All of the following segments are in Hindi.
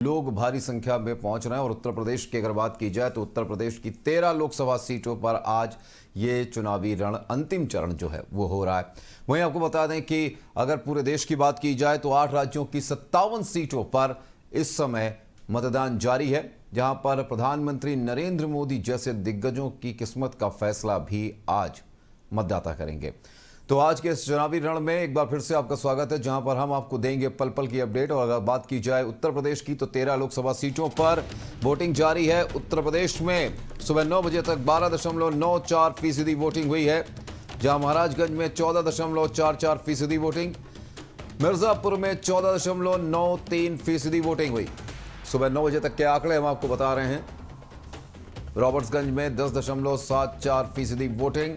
लोग भारी संख्या में पहुंच रहे हैं और उत्तर प्रदेश की अगर बात की जाए तो उत्तर प्रदेश की 13 लोकसभा सीटों पर आज ये चुनावी रण अंतिम चरण जो है वो हो रहा है। वहीं आपको बता दें कि अगर पूरे देश की बात की जाए तो 8 राज्यों की 57 सीटों पर इस समय मतदान जारी है, जहां पर प्रधानमंत्री नरेंद्र मोदी जैसे दिग्गजों की किस्मत का फैसला भी आज मतदाता करेंगे। तो आज के इस चुनावी रण में एक बार फिर से आपका स्वागत है, जहां पर हम आपको देंगे पल पल की अपडेट। और अगर बात की जाए उत्तर प्रदेश की तो 13 लोकसभा सीटों पर वोटिंग जारी है। उत्तर प्रदेश में सुबह 9 बजे तक 12.94% वोटिंग हुई है, जहां महाराजगंज में 14.44% वोटिंग, मिर्जापुर में 14.93% वोटिंग हुई। सुबह 9 बजे तक के आंकड़े हम आपको बता रहे हैं। रॉबर्ट्सगंज में 10.74% वोटिंग,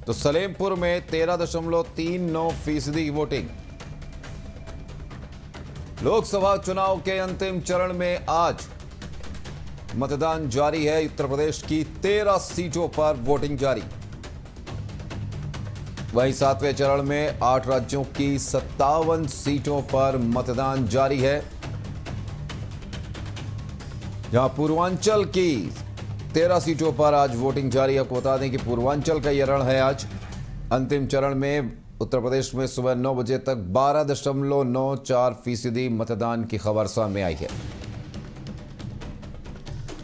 तो सलेमपुर में 13.39% वोटिंग। लोकसभा चुनाव के अंतिम चरण में आज मतदान जारी है। उत्तर प्रदेश की 13 सीटों पर वोटिंग जारी। वहीं 7वें चरण में 8 राज्यों की 57 सीटों पर मतदान जारी है, जहां पूर्वांचल की 13 सीटों पर आज वोटिंग जारी है। आपको बता दें कि पूर्वांचल का यह रण है आज। अंतिम चरण में उत्तर प्रदेश में सुबह 9 बजे तक 12.94% मतदान की खबर सामने आई है।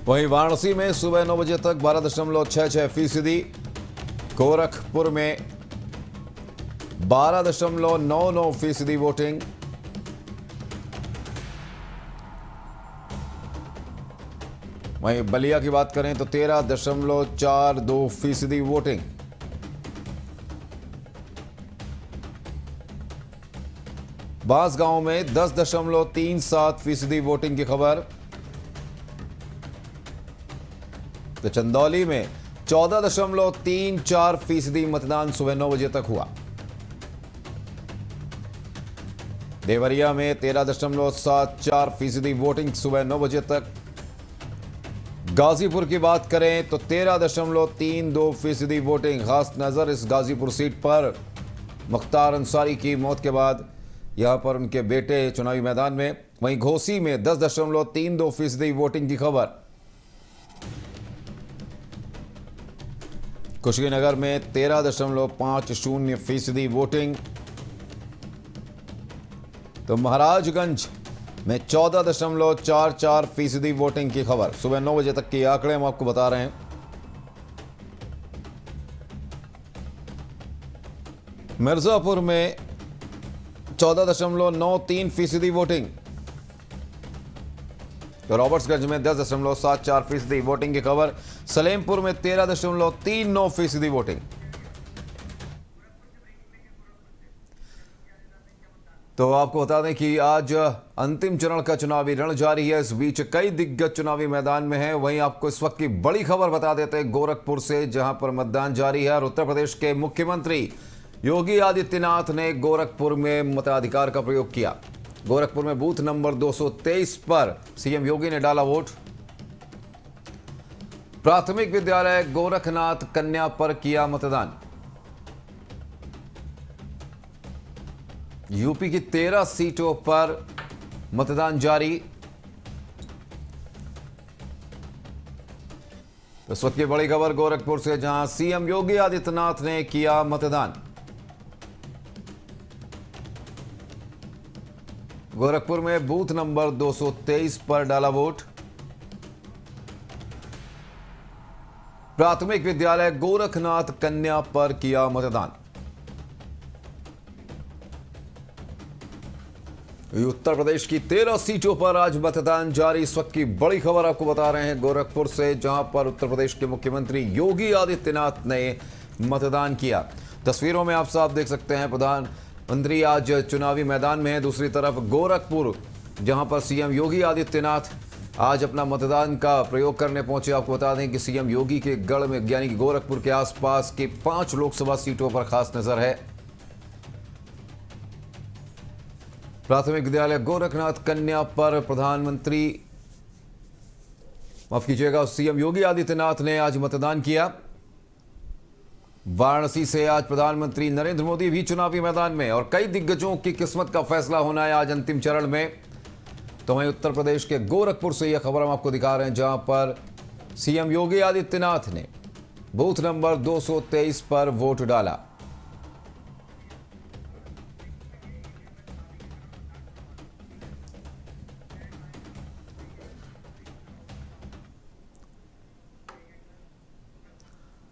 वहीं वाराणसी में सुबह 9 बजे तक 12.66%, गोरखपुर में 12.99% वोटिंग, वहीं बलिया की बात करें तो 13.42% वोटिंग। बांसगांव में 10.37% वोटिंग की खबर, तो चंदौली में 14.34% मतदान सुबह 9 बजे तक हुआ। देवरिया में 13.74% वोटिंग सुबह 9 बजे तक। गाजीपुर की बात करें तो 13.32% वोटिंग। खास नजर इस गाजीपुर सीट पर मुख्तार अंसारी की मौत के बाद यहां पर उनके बेटे चुनावी मैदान में। वहीं घोसी में 10.32% वोटिंग की खबर। कुशीनगर में 13.50% वोटिंग, तो महाराजगंज में 14.44% वोटिंग की खबर। सुबह 9 बजे तक के आंकड़े हम आपको बता रहे हैं। मिर्जापुर में 14.93% वोटिंग, तो रॉबर्ट्सगंज में 10.74% वोटिंग की खबर। सलेमपुर में 13.39% वोटिंग। तो आपको बता दें कि आज अंतिम चरण का चुनावी रण जारी है। इस बीच कई दिग्गज चुनावी मैदान में हैं। वहीं आपको इस वक्त की बड़ी खबर बता देते हैं गोरखपुर से, जहां पर मतदान जारी है। और उत्तर प्रदेश के मुख्यमंत्री योगी आदित्यनाथ ने गोरखपुर में मताधिकार का प्रयोग किया। गोरखपुर में बूथ नंबर 223 पर सीएम योगी ने डाला वोट। प्राथमिक विद्यालय गोरखनाथ कन्या पर किया मतदान। यूपी की 13 सीटों पर मतदान जारी। इस वक्त की बड़ी खबर गोरखपुर से, जहां सीएम योगी आदित्यनाथ ने किया मतदान। गोरखपुर में बूथ नंबर 223 पर डाला वोट। प्राथमिक विद्यालय गोरखनाथ कन्या पर किया मतदान। उत्तर प्रदेश की 13 सीटों पर आज मतदान जारी। इस वक्त की बड़ी खबर आपको बता रहे हैं गोरखपुर से, जहां पर उत्तर प्रदेश के मुख्यमंत्री योगी आदित्यनाथ ने मतदान किया। तस्वीरों में आप साफ देख सकते हैं प्रधानमंत्री आज चुनावी मैदान में है। दूसरी तरफ गोरखपुर, जहां पर सीएम योगी आदित्यनाथ आज अपना मतदान का प्रयोग करने पहुंचे। आपको बता दें कि सीएम योगी के गढ़ में यानी कि गोरखपुर के आसपास की 5 लोकसभा सीटों पर खास नजर है। प्राथमिक विद्यालय गोरखनाथ कन्या पर सीएम योगी आदित्यनाथ ने आज मतदान किया। वाराणसी से आज प्रधानमंत्री नरेंद्र मोदी भी चुनावी मैदान में और कई दिग्गजों की किस्मत का फैसला होना है आज अंतिम चरण में। तो वहीं उत्तर प्रदेश के गोरखपुर से यह खबर हम आपको दिखा रहे हैं, जहां पर सीएम योगी आदित्यनाथ ने बूथ नंबर 223 पर वोट डाला।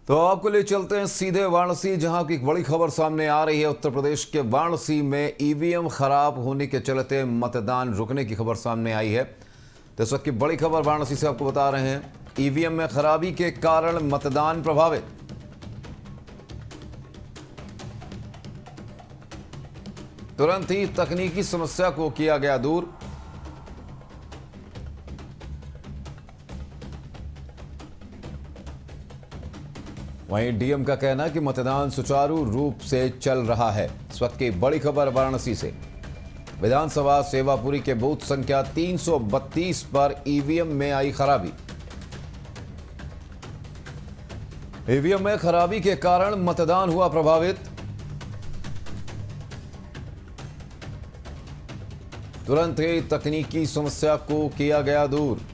तो आपको ले चलते हैं सीधे वाराणसी, जहां की एक बड़ी खबर सामने आ रही है। उत्तर प्रदेश के वाराणसी में ईवीएम खराब होने के चलते मतदान रुकने की खबर सामने आई है। तो इस वक्त की बड़ी खबर वाराणसी से आपको बता रहे हैं, ईवीएम में खराबी के कारण मतदान प्रभावित। तुरंत ही तकनीकी समस्या को किया गया दूर। वहीं डीएम का कहना है कि मतदान सुचारू रूप से चल रहा है। इस वक्त की बड़ी खबर वाराणसी से, विधानसभा सेवापुरी के बूथ संख्या 332 पर ईवीएम में आई खराबी। ईवीएम में खराबी के कारण मतदान हुआ प्रभावित। तुरंत ही तकनीकी समस्या को किया गया दूर।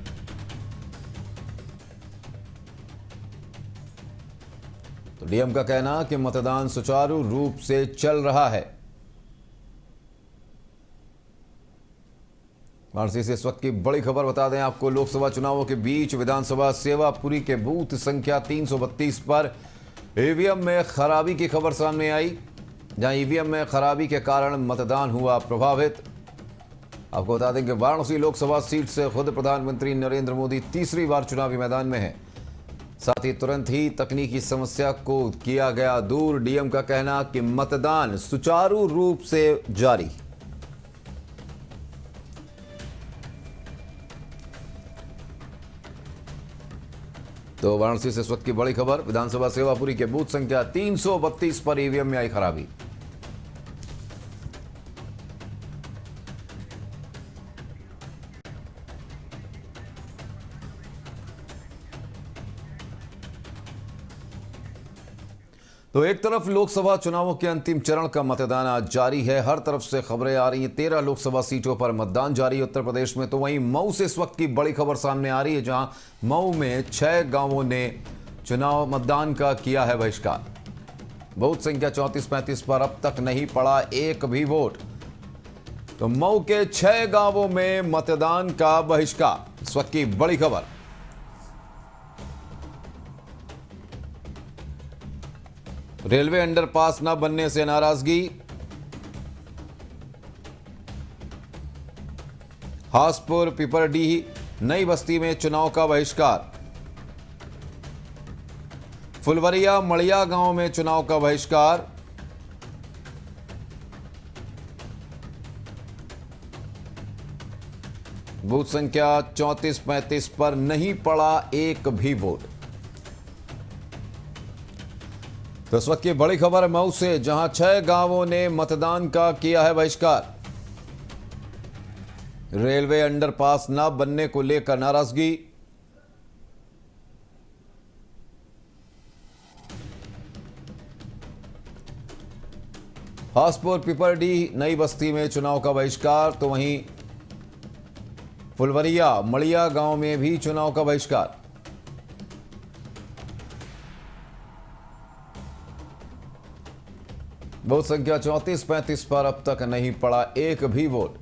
तो डीएम का कहना कि मतदान सुचारू रूप से चल रहा है। वाराणसी से इस वक्त की बड़ी खबर बता दें आपको, लोकसभा चुनावों के बीच विधानसभा सेवापुरी के बूथ संख्या 332 पर ईवीएम में खराबी की खबर सामने आई, जहां ईवीएम में खराबी के कारण मतदान हुआ प्रभावित। आपको बता दें कि वाराणसी लोकसभा सीट से खुद प्रधानमंत्री नरेंद्र मोदी तीसरी बार चुनावी मैदान में हैं। साथ ही तुरंत ही तकनीकी समस्या को किया गया दूर। डीएम का कहना कि मतदान सुचारू रूप से जारी। तो वाराणसी से इस वक्त की बड़ी खबर, विधानसभा सेवापुरी के बूथ संख्या 332 पर ईवीएम में आई खराबी। तो एक तरफ लोकसभा चुनावों के अंतिम चरण का मतदान आज जारी है, हर तरफ से खबरें आ रही हैं। 13 लोकसभा सीटों पर मतदान जारी है उत्तर प्रदेश में। तो वहीं मऊ से इस वक्त की बड़ी खबर सामने आ रही है, जहां मऊ में 6 गांवों ने चुनाव मतदान का किया है बहिष्कार। बूथ संख्या 34-35 पर अब तक नहीं पड़ा एक भी वोट। तो मऊ के 6 गांवों में मतदान का बहिष्कार, इस वक्त की बड़ी खबर। रेलवे अंडरपास न बनने से नाराजगी। हासपुर पिपरडीह नई बस्ती में चुनाव का बहिष्कार। फुलवरिया मड़िया गांव में चुनाव का बहिष्कार। बूथ संख्या 34-35 पर नहीं पड़ा एक भी वोट। तो इस वक्त की बड़ी खबर मऊ से, जहां 6 गांवों ने मतदान का किया है बहिष्कार। रेलवे अंडरपास न बनने को लेकर नाराजगी। हासपुर पिपरडीह नई बस्ती में चुनाव का बहिष्कार। तो वहीं फुलवरिया मड़िया गांव में भी चुनाव का बहिष्कार। बूथ संख्या 34-35 पर अब तक नहीं पड़ा एक भी वोट।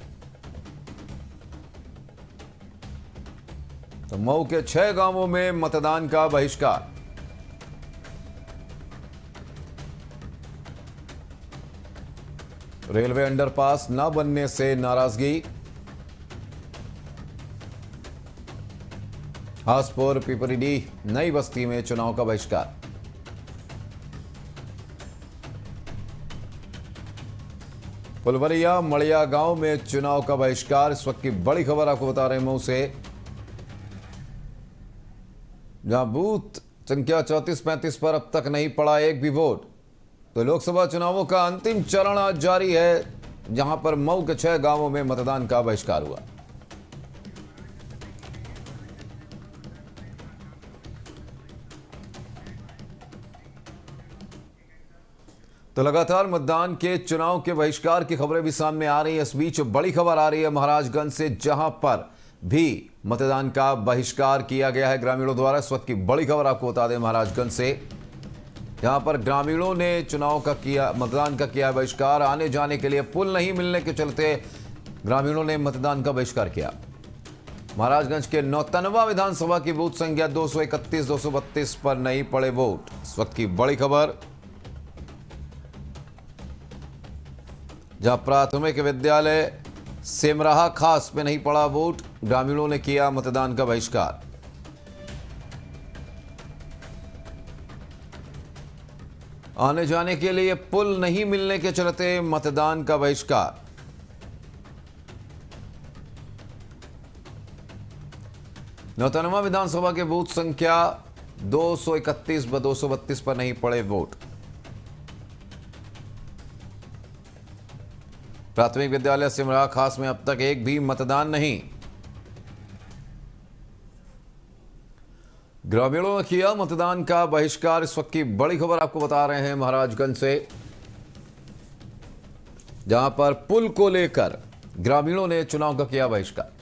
तो मऊ के 6 गांवों में मतदान का बहिष्कार। रेलवे अंडरपास न बनने से नाराजगी। हासपुर पिपरीडीह नई बस्ती में चुनाव का बहिष्कार। फुलवरिया मड़िया गांव में चुनाव का बहिष्कार। इस वक्त की बड़ी खबर आपको बता रहे हैं मऊ से, जहां बूथ संख्या 34-35 पर अब तक नहीं पड़ा एक भी वोट। तो लोकसभा चुनावों का अंतिम चरण आज जारी है, जहां पर मऊ के 6 गांवों में मतदान का बहिष्कार हुआ। तो लगातार मतदान के चुनाव के बहिष्कार की खबरें भी सामने आ रही है। इस बीच बड़ी खबर आ रही है महाराजगंज से, जहां पर भी मतदान का बहिष्कार किया गया है ग्रामीणों द्वारा। इस वक्त की बड़ी खबर आपको बता दें महाराजगंज से, जहां पर ग्रामीणों ने मतदान का किया बहिष्कार। आने जाने के लिए पुल नहीं मिलने के चलते ग्रामीणों ने मतदान का बहिष्कार किया। महाराजगंज के नौतनवा विधानसभा की बूथ संख्या 231-232 पर नहीं पड़े वोट। इस वक्त की बड़ी खबर, जहां प्राथमिक विद्यालय सेमराहा खास में नहीं पड़ा वोट, ग्रामीणों ने किया मतदान का बहिष्कार। आने जाने के लिए पुल नहीं मिलने के चलते मतदान का बहिष्कार। नौतनवा विधानसभा के बूथ संख्या 231-232 पर नहीं पड़े वोट। प्राथमिक विद्यालय सिमरा खास में अब तक एक भी मतदान नहीं। ग्रामीणों ने किया मतदान का बहिष्कार। इस वक्त की बड़ी खबर आपको बता रहे हैं महाराजगंज से, जहां पर पुल को लेकर ग्रामीणों ने चुनाव का किया बहिष्कार।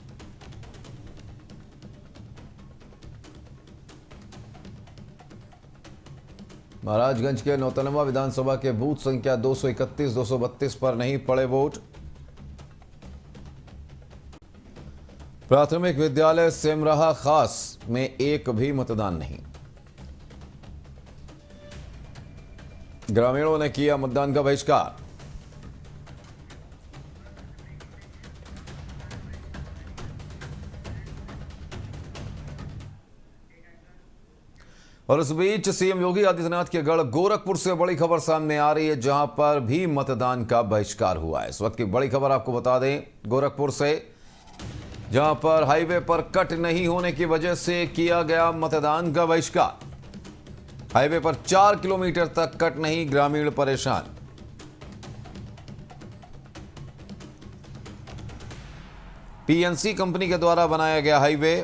महाराजगंज के नौतनवा विधानसभा के बूथ संख्या 231-232 पर नहीं पड़े वोट। प्राथमिक विद्यालय सेमराहा खास में एक भी मतदान नहीं। ग्रामीणों ने किया मतदान का बहिष्कार। और इस बीच सीएम योगी आदित्यनाथ के गढ़ गोरखपुर से बड़ी खबर सामने आ रही है, जहां पर भी मतदान का बहिष्कार हुआ है। इस वक्त की बड़ी खबर आपको बता दें गोरखपुर से, जहां पर हाईवे पर कट नहीं होने की वजह से किया गया मतदान का बहिष्कार। हाईवे पर 4 किलोमीटर तक कट नहीं, ग्रामीण परेशान। पीएनसी कंपनी के द्वारा बनाया गया हाईवे।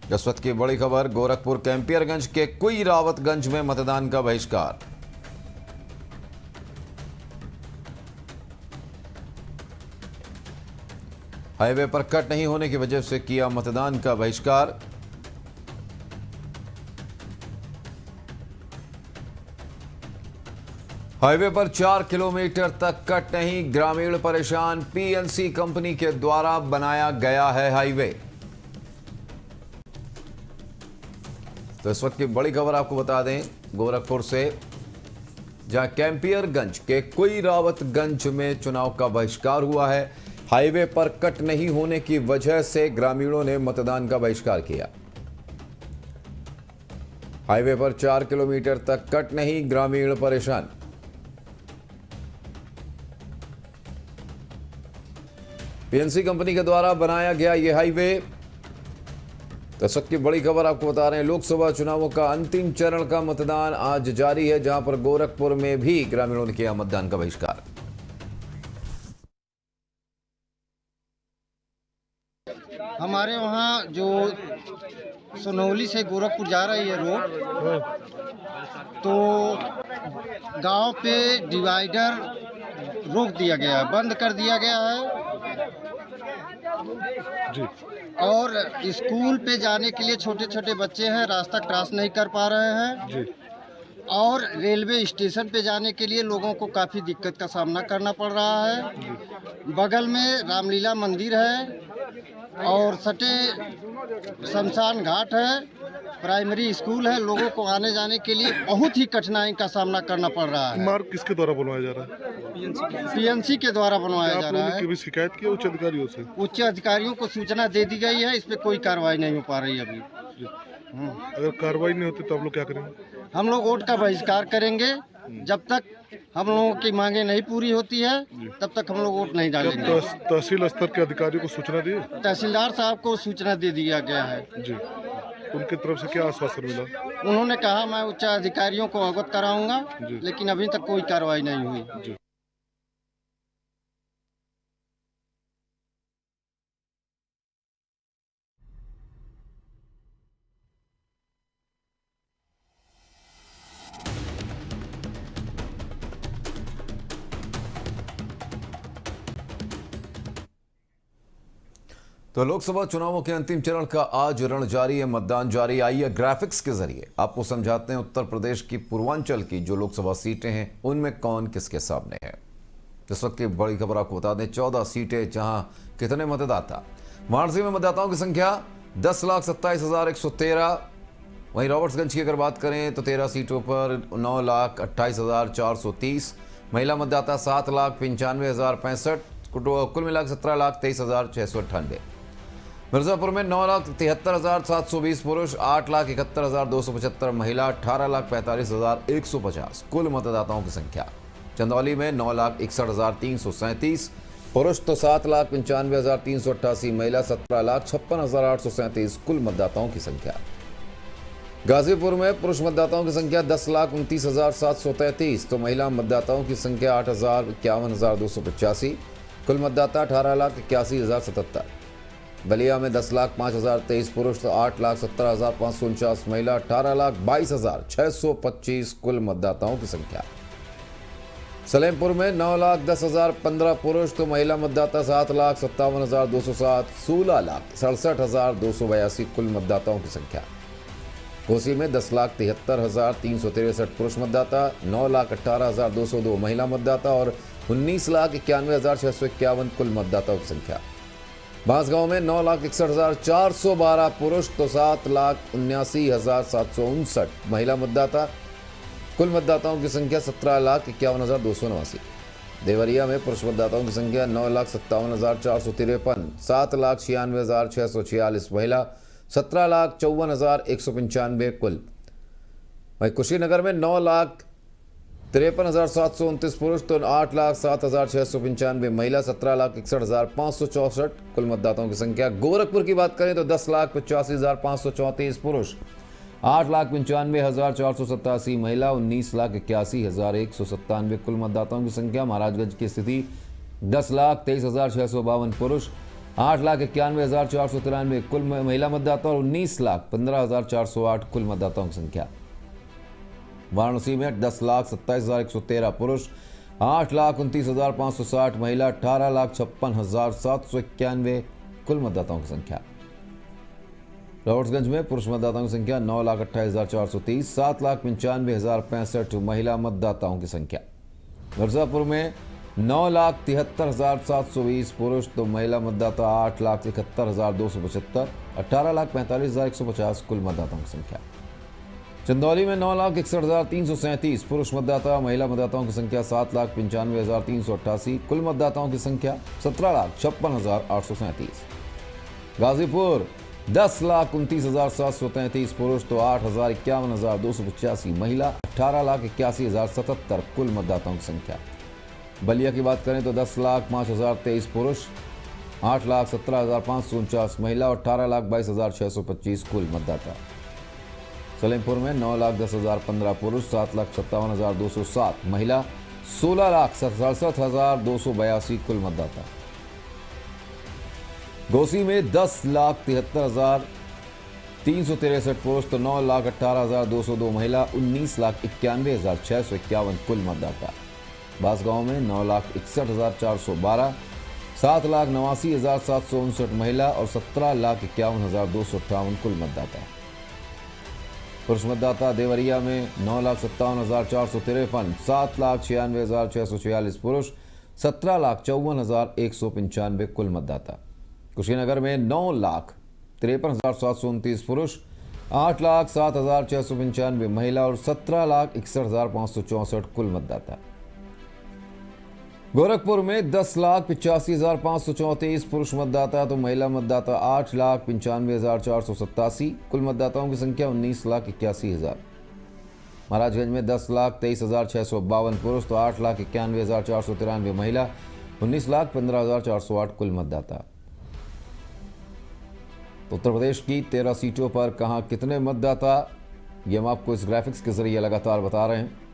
इस वक्त की बड़ी खबर, गोरखपुर कैंपियरगंज के कुई रावतगंज में मतदान का बहिष्कार। हाईवे पर कट नहीं होने की वजह से किया मतदान का बहिष्कार। हाईवे पर 4 किलोमीटर तक कट नहीं, ग्रामीण परेशान। पीएनसी कंपनी के द्वारा बनाया गया है हाईवे। तो इस वक्त की बड़ी खबर आपको बता दें गोरखपुर से, जहां कैंपियरगंज के कुई रावतगंज में चुनाव का बहिष्कार हुआ है। हाईवे पर कट नहीं होने की वजह से ग्रामीणों ने मतदान का बहिष्कार किया। हाईवे पर 4 किलोमीटर तक कट नहीं, ग्रामीण परेशान। पीएनसी कंपनी के द्वारा बनाया गया यह हाईवे। तो सबकी बड़ी खबर आपको बता रहे हैं, लोकसभा चुनावों का अंतिम चरण का मतदान आज जारी है, जहां पर गोरखपुर में भी ग्रामीणों ने किया मतदान का बहिष्कार। हमारे वहाँ जो सोनौली से गोरखपुर जा रही है रोड, तो गांव पे डिवाइडर रोक दिया गया है, बंद कर दिया गया है जी। और स्कूल पे जाने के लिए छोटे छोटे बच्चे हैं, रास्ता क्रॉस नहीं कर पा रहे हैं जी। और रेलवे स्टेशन पे जाने के लिए लोगों को काफ़ी दिक्कत का सामना करना पड़ रहा है। बगल में रामलीला मंदिर है और सटे शमशान घाट है, प्राइमरी स्कूल है। लोगों को आने जाने के लिए बहुत ही कठिनाई का सामना करना पड़ रहा है। मार्ग किसके द्वारा बनवाया जा रहा है? पीएनसी के द्वारा बनवाया जा रहा है। कभी शिकायत की उच्च अधिकारियों से? उच्च अधिकारियों को सूचना दे दी गई है, इस पे कोई कार्रवाई नहीं हो पा रही अभी। अगर कार्रवाई नहीं होती तो आप लोग क्या करेंगे? हम लोग वोट का बहिष्कार करेंगे। जब तक हम लोगों की मांगे नहीं पूरी होती है तब तक हम लोग वोट नहीं डालेंगे। तहसील स्तर के अधिकारियों को सूचना दी? तहसीलदार साहब को सूचना दे दिया गया है जी। उनकी तरफ से क्या आश्वासन मिला? उन्होंने कहा मैं उच्च अधिकारियों को अवगत कराऊंगा, लेकिन अभी तक कोई कार्रवाई नहीं हुई जी। तो लोकसभा चुनावों के अंतिम चरण का आज रण जारी है, मतदान जारी। आइए ग्राफिक्स के जरिए आपको समझाते हैं उत्तर प्रदेश की पूर्वांचल की जो लोकसभा सीटें हैं उनमें कौन किसके सामने है। इस वक्त की बड़ी खबर आपको बता दें, 14 सीटें जहां कितने मतदाता। वाराणसी में मतदाताओं की संख्या 10,27,113। वहीं रॉबर्ट्सगंज की अगर बात करें तो 13 सीटों पर 9,28,430। महिला मतदाता 7,95,065। कुल मिलाकर 17,23,698। मिर्जापुर में 9,73,720 पुरुष, 8,71,275 महिला, 18,45,150 कुल मतदाताओं की संख्या। चंदौली में 9,61,337 पुरुष तो 7,95,388 महिला, 17,56,837 कुल मतदाताओं की संख्या। गाजीपुर में पुरुष मतदाताओं की संख्या 10,29,733 तो महिला मतदाताओं की संख्या 8,51,285 कुल मतदाता 18,81,077। बलिया में 10,05,023 पुरुष तो 8,17,549 महिला, 18,22,625 कुल मतदाताओं की संख्या। सलेमपुर में 9,10,015 पुरुष तो महिला मतदाता 7,57,207 16,67,282 कुल मतदाताओं की संख्या। घोसी में 10,73,363 पुरुष मतदाता, 9,18,202 महिला मतदाता और 19,91,651 कुल मतदाताओं की संख्या। बांसगांव में 9,61,412 पुरुष तो 7,79,759 महिला मतदाता, कुल मतदाताओं की संख्या 17,51,289। देवरिया में पुरुष मतदाताओं की संख्या 9,57,453 7,96,646 महिला, 17,54,195 कुल। वहीं कुशीनगर में 9,53,729 पुरुष तो 8,07,695 महिला, 17,61,564 कुल मतदाताओं की संख्या। गोरखपुर की बात करें तो 10,85,534 पुरुष, 8,95,487 महिला, 19,81,197 कुल मतदाताओं की संख्या। महाराजगंज की स्थिति 10,23,652 पुरुष, 8,91,493 कुल महिला मतदाता और 19,15,408 कुल मतदाताओं की संख्या। वाराणसी में 10,27,113 पुरुष, 8,29,560 महिला, 18,56,791 कुल मतदाताओं की संख्या। रॉबर्ट्सगंज में पुरुष मतदाताओं की संख्या 9,28,430 7,95,065 महिला मतदाताओं की संख्या। मिर्जापुर में 9,73,720 पुरुष तो महिला मतदाता 8,71,275 18,45,150 कुल मतदाताओं की संख्या। चंदौली में 9,61,337 पुरुष मतदाता, महिला मतदाताओं की संख्या 7,95,388 कुल मतदाताओं की संख्या। 17,56,837। गाजीपुर 10,29,733 पुरुष तो 8,51,285 महिला, 18,81,077 कुल मतदाताओं की संख्या। बलिया की बात करें तो 10,05,023 पुरुष, 8,17,549 महिला और 18,22,625 कुल मतदाता। सलेमपुर में 9,10,015 पुरुष, 7,57,207 महिला, 16,67,282 कुल मतदाता। घोसी में 10,73,363 पुरुष तो 9,18,202 महिला, 19,91,651 कुल मतदाता। बांसगांव में 9,61,412 7,89,759 महिला और 17,51,258 कुल मतदाता। पुरुष मतदाता देवरिया में 9,57,453 7,96,646 पुरुष, 17,54,195 कुल मतदाता। कुशीनगर में 9,53,729 पुरुष, 8,07,695 महिला और 17,61,564 कुल मतदाता। गोरखपुर में 10,85,534 पुरुष मतदाता तो महिला मतदाता 8,95,487 कुल मतदाताओं की संख्या 19,81,000। महाराजगंज में 10,23,652 पुरुष तो 8,91,493 महिला, 19,15,408 कुल मतदाता। उत्तर प्रदेश की 13 सीटों पर कहां कितने मतदाता, ये हम आपको इस ग्राफिक्स के जरिए लगातार बता रहे हैं।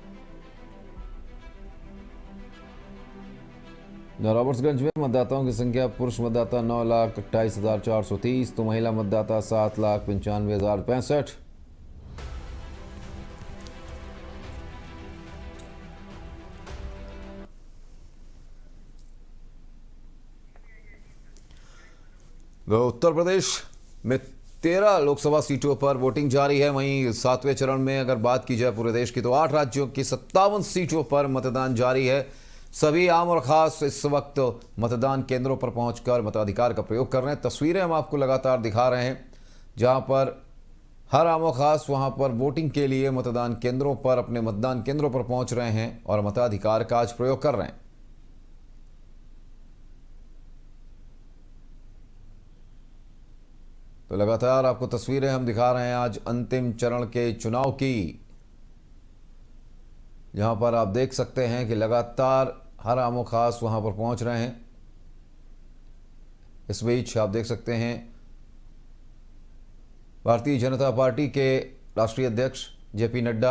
रॉबर्ट्सगंज में मतदाताओं की संख्या पुरुष मतदाता 9,28,430 तो महिला मतदाता 7,95,065। तो उत्तर प्रदेश में 13 लोकसभा सीटों पर वोटिंग जारी है। वहीं 7वें चरण में अगर बात की जाए पूरे देश की तो 8 राज्यों की 57 सीटों पर मतदान जारी है। सभी आम और खास इस वक्त मतदान केंद्रों पर पहुंचकर मताधिकार का प्रयोग कर रहे हैं। तस्वीरें हम आपको लगातार दिखा रहे हैं, जहां पर हर आम और खास वहां पर वोटिंग के लिए मतदान केंद्रों पर अपने मतदान केंद्रों पर पहुंच रहे हैं और मताधिकार का आज प्रयोग कर रहे हैं। तो लगातार आपको तस्वीरें हम दिखा रहे हैं आज अंतिम चरण के चुनाव की, जहां पर आप देख सकते हैं कि लगातार हर आमो खास वहां पर पहुंच रहे हैं। इस बीच आप देख सकते हैं भारतीय जनता पार्टी के राष्ट्रीय अध्यक्ष जेपी नड्डा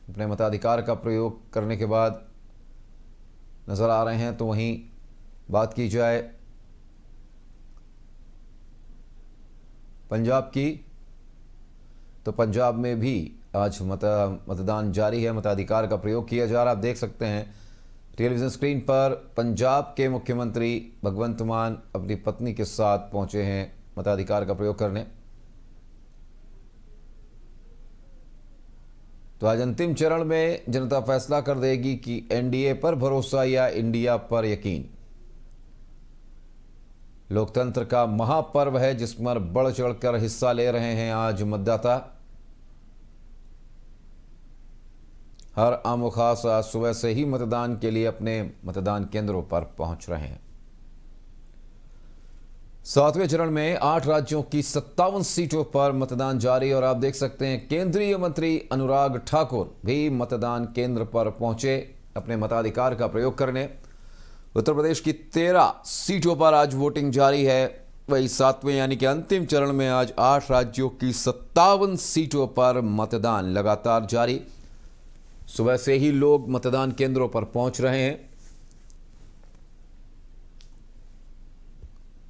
अपने मताधिकार का प्रयोग करने के बाद नजर आ रहे हैं। तो वहीं बात की जाए पंजाब की, तो पंजाब में भी आज मतदान जारी है, मताधिकार का प्रयोग किया जा रहा है। आप देख सकते हैं टेलीविजन स्क्रीन पर पंजाब के मुख्यमंत्री भगवंत मान अपनी पत्नी के साथ पहुंचे हैं मताधिकार का प्रयोग करने। तो आज अंतिम चरण में जनता फैसला कर देगी कि एनडीए पर भरोसा या इंडिया पर यकीन। लोकतंत्र का महापर्व है जिस पर बढ़ चढ़कर हिस्सा ले रहे हैं आज मतदाता। हर आम व खास आज सुबह से ही मतदान के लिए अपने मतदान केंद्रों पर पहुंच रहे हैं। 7वें चरण में 8 राज्यों की 57 सीटों पर मतदान जारी और आप देख सकते हैं केंद्रीय मंत्री अनुराग ठाकुर भी मतदान केंद्र पर पहुंचे अपने मताधिकार का प्रयोग करने। उत्तर प्रदेश की 13 सीटों पर आज वोटिंग जारी है। वही 7वें यानी कि अंतिम चरण में आज 8 राज्यों की 57 सीटों पर मतदान लगातार जारी। सुबह से ही लोग मतदान केंद्रों पर पहुंच रहे हैं।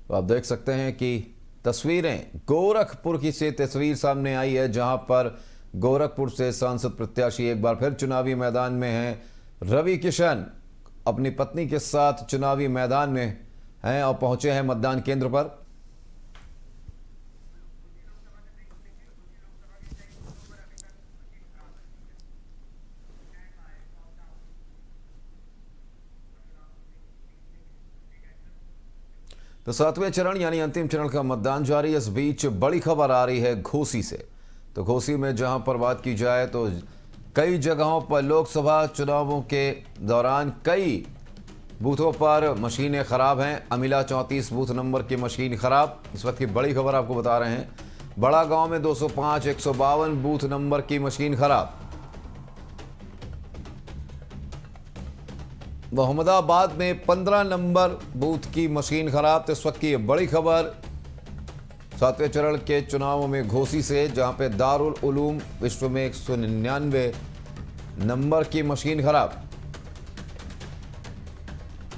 तो आप देख सकते हैं कि तस्वीरें गोरखपुर की से तस्वीर सामने आई है, जहां पर गोरखपुर से सांसद प्रत्याशी एक बार फिर चुनावी मैदान में हैं। रवि किशन अपनी पत्नी के साथ चुनावी मैदान में हैं और पहुंचे हैं मतदान केंद्र पर। तो 7वें चरण यानी अंतिम चरण का मतदान जारी है। इस बीच बड़ी खबर आ रही है घोसी से। तो घोसी में जहां पर बात की जाए तो कई जगहों पर लोकसभा चुनावों के दौरान कई बूथों पर मशीनें खराब हैं। अमिला 34 बूथ नंबर की मशीन खराब। इस वक्त की बड़ी खबर आपको बता रहे हैं। बड़ा गांव में 205 152 बूथ नंबर की मशीन खराब। मोहम्मदाबाद में 15 नंबर बूथ की मशीन खराब। तो इस वक्त की बड़ी खबर 7वें चरण के चुनावों में घोसी से, जहां पे दारुल उलूम विश्व में 199 नंबर की मशीन खराब।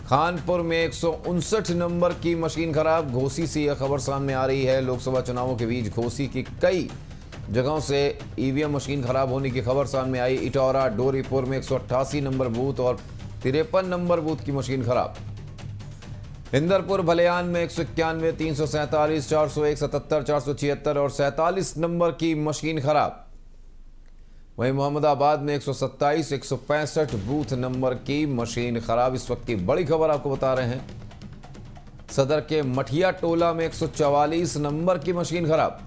खानपुर में 159 नंबर की मशीन खराब। घोसी से यह खबर सामने आ रही है। लोकसभा चुनावों के बीच घोसी की कई जगहों से ईवीएम मशीन खराब होने की खबर सामने आई। इटौरा डोरीपुर में 188 नंबर बूथ और 53 नंबर बूथ की मशीन खराब। इंदरपुर भलेयान में 191 347 401 77 476 और 47 नंबर की मशीन खराब। वहीं मोहम्मदाबाद में 127 165 बूथ नंबर की मशीन खराब। इस वक्त की बड़ी खबर आपको बता रहे हैं। सदर के मठिया टोला में 144 नंबर की मशीन खराब।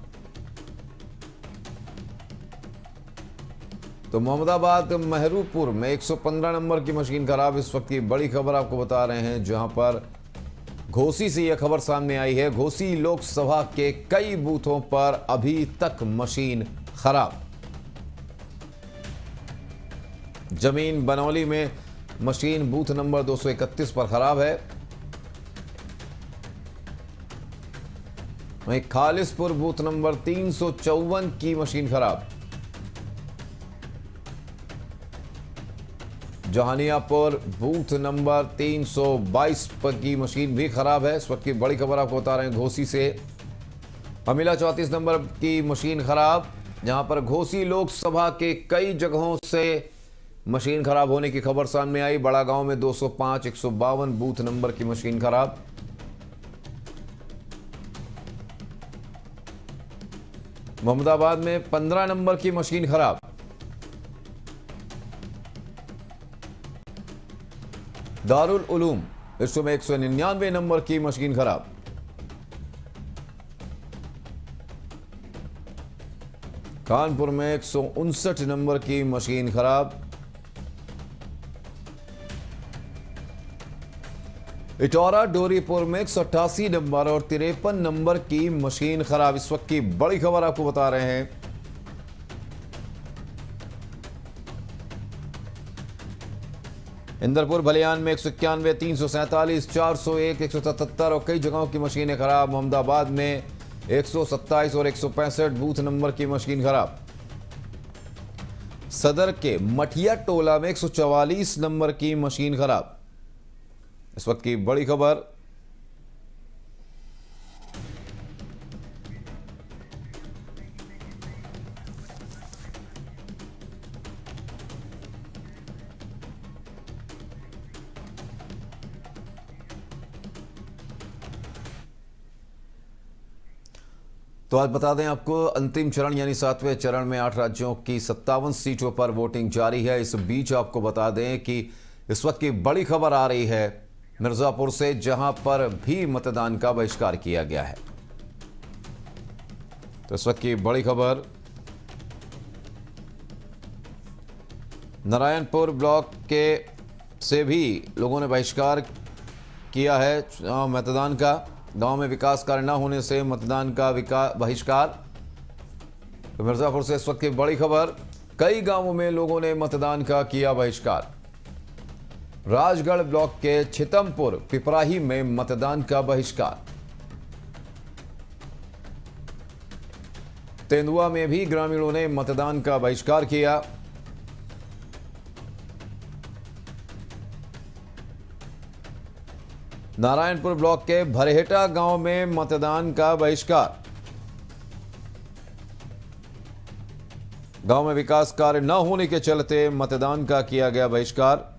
तो मोहम्मदाबाद महरूपुर में 115 नंबर की मशीन खराब। इस वक्त की बड़ी खबर आपको बता रहे हैं, जहां पर घोसी से यह खबर सामने आई है। घोसी लोकसभा के कई बूथों पर अभी तक मशीन खराब। जमीन बनौली में मशीन बूथ नंबर 231 पर खराब है। वहीं खालिसपुर बूथ नंबर 354 की मशीन खराब। जहानियापुर बूथ नंबर 322 पर की मशीन भी खराब है। इस वक्त की बड़ी खबर आपको बता रहे हैं घोसी से। अमिला 34 नंबर की मशीन खराब, जहां पर घोसी लोकसभा के कई जगहों से मशीन खराब होने की खबर सामने आई। बड़ा गांव में 205 152 बूथ नंबर की मशीन खराब। मोहम्मदाबाद में 15 नंबर की मशीन खराब। दारुल उलूम विश्व में 199 नंबर की मशीन खराब। कानपुर में 159 नंबर की मशीन खराब। इटौरा डोरीपुर में 188 नंबर और 53 नंबर की मशीन खराब। इस वक्त की बड़ी खबर आपको बता रहे हैं। इंदरपुर बलियान में 191, 347, 401, 177 और कई जगहों की मशीनें खराब। मोहम्मदाबाद में 127 और 165 बूथ नंबर की मशीन खराब। सदर के मठिया टोला में 144 नंबर की मशीन खराब। इस वक्त की बड़ी खबर। तो आज बता दें आपको, अंतिम चरण यानी 7वें चरण में 8 राज्यों की 57 सीटों पर वोटिंग जारी है। इस बीच आपको बता दें कि इस वक्त की बड़ी खबर आ रही है मिर्जापुर से, जहां पर भी मतदान का बहिष्कार किया गया है। तो इस वक्त की बड़ी खबर, नारायणपुर ब्लॉक के से भी लोगों ने बहिष्कार किया है मतदान का। गांव में विकास कार्य न होने से मतदान का बहिष्कार। तो मिर्जापुर से इस वक्त की बड़ी खबर, कई गांवों में लोगों ने मतदान का किया बहिष्कार। राजगढ़ ब्लॉक के छितमपुर पिपराही में मतदान का बहिष्कार। तेंदुआ में भी ग्रामीणों ने मतदान का बहिष्कार किया। नारायणपुर ब्लॉक के भरहेटा गांव में मतदान का बहिष्कार। गांव में विकास कार्य न होने के चलते मतदान का किया गया बहिष्कार।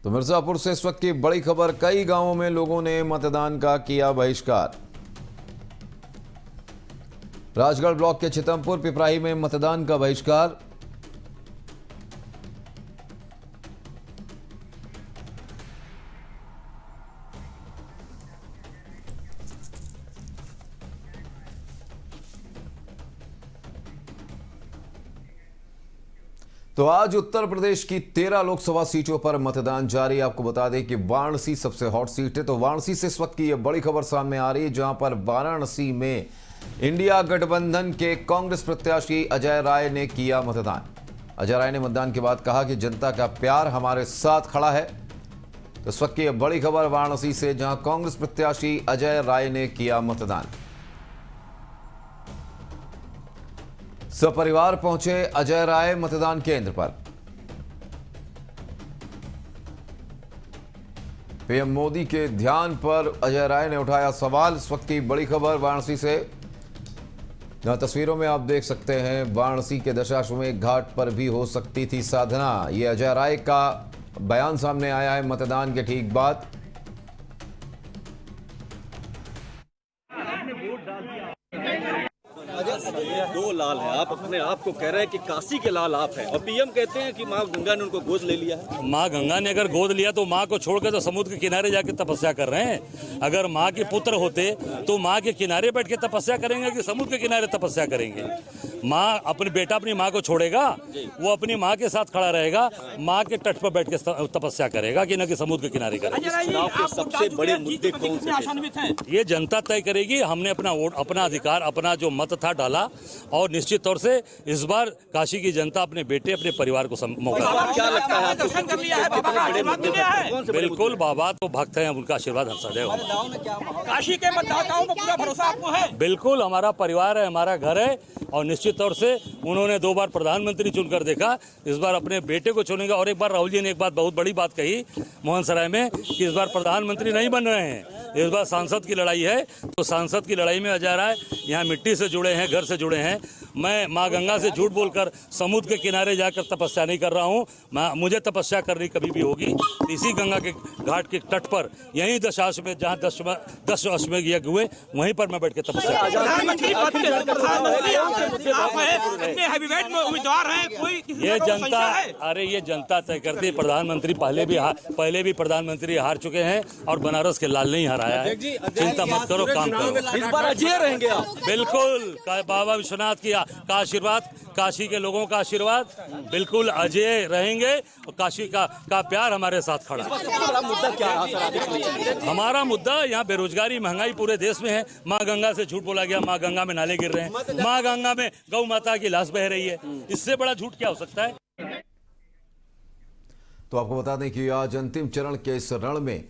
तो मिर्जापुर से इस वक्त की बड़ी खबर, कई गांवों में लोगों ने मतदान का किया बहिष्कार। राजगढ़ ब्लॉक के छितमपुर पिपराही में मतदान का बहिष्कार। तो आज उत्तर प्रदेश की 13 लोकसभा सीटों पर मतदान जारी। आपको बता दें कि वाराणसी सबसे हॉट सीट है। तो वाराणसी से इस वक्त की यह बड़ी खबर सामने आ रही है, जहां पर वाराणसी में इंडिया गठबंधन के कांग्रेस प्रत्याशी अजय राय ने किया मतदान। अजय राय ने मतदान के बाद कहा कि जनता का प्यार हमारे साथ खड़ा है। तो इस वक्त की यह बड़ी खबर वाराणसी से, जहां कांग्रेस प्रत्याशी अजय राय ने किया मतदान। सपरिवार पहुंचे अजय राय मतदान केंद्र पर। पीएम मोदी के ध्यान पर अजय राय ने उठाया सवाल। इस वक्त की बड़ी खबर वाराणसी से, जहां तस्वीरों में आप देख सकते हैं वाराणसी के दशाश्वमेध घाट पर भी हो सकती थी साधना। यह अजय राय का बयान सामने आया है मतदान के ठीक बाद। दो लाल है, आप अपने आप को कह रहे हैं कि काशी के लाल आप हैं, और पीएम कहते हैं कि माँ गंगा ने उनको गोद ले लिया है। माँ गंगा ने अगर गोद लिया तो माँ को छोड़कर तो समुद्र के किनारे जाके तपस्या कर रहे हैं। अगर माँ के पुत्र होते तो माँ के किनारे बैठ के तपस्या करेंगे कि समुद्र के किनारे तपस्या करेंगे। माँ अपने बेटा अपनी माँ को छोड़ेगा, वो अपनी माँ के साथ खड़ा रहेगा, माँ के तट पर बैठ के तपस्या करेगा कि न कि समुद्र के किनारे करेगा। चुनाव के सबसे बड़े मुद्दे कौन से हैं? ये जनता तय करेगी। हमने अपना वोट, अपना अधिकार, अपना जो मत था डाला, और निश्चित तौर से इस बार काशी की जनता अपने बेटे, अपने परिवार को मौका। क्या लगता है आपको बड़े मुद्दे हैं? बिल्कुल, बाबा तो भक्त हैं, उनका आशीर्वाद हम सदैव। काशी के मतदाताओं को पूरा भरोसा आपको है? बिल्कुल, हमारा परिवार है, हमारा घर है, और निश्चित तौर से उन्होंने 2 बार प्रधानमंत्री चुनकर देखा, इस बार अपने बेटे को चुनेंगे। और एक बार राहुल जी ने एक बात, बहुत बड़ी बात कही मोहन सराय में, कि इस बार प्रधानमंत्री नहीं बन रहे हैं, इस बार सांसद की लड़ाई है। तो सांसद की लड़ाई में अजय राय यहाँ मिट्टी से जुड़े हैं, घर से जुड़े हैं, मैं माँ गंगा से झूठ बोलकर समुद्र के किनारे जाकर तपस्या नहीं कर रहा हूँ। मुझे तपस्या करनी कभी भी होगी इसी गंगा के घाट के तट पर, यहीं दशाश्वमेध, जहाँ 10 अश्वमेध यज्ञ हुए, वहीं पर मैं बैठ के तपस्या करूंगा। प्रधानमंत्री पद के प्रधानमंत्री आप हैं, कितने हैवीवेट में उम्मीदवार हैं, कोई किसी ये का कोई जनता, संशय है? अरे ये जनता तय करती है। प्रधानमंत्री पहले भी प्रधानमंत्री हार चुके हैं और बनारस के लाल नहीं हराया है। चिंता मत करो, काम करो। इस बार अजय रहेंगे आप? बिल्कुल, बाबा विश्वनाथ का आशीर्वाद, काशी के लोगों का आशीर्वाद, बिल्कुल अजय रहेंगे और काशी का प्यार हमारे साथ खड़ा है। सबसे बड़ा मुद्दा क्या है सर? हमारा मुद्दा यहाँ बेरोजगारी, महंगाई पूरे देश में है। माँ गंगा से झूठ बोला गया, माँ गंगा में नाले गिर रहे हैं, माँ गंगा में गौ माता की लाश बह रही है। इससे बड़ा झूठ क्या हो सकता है? तो आपको बता दें कि आज अंतिम चरण के इस रण में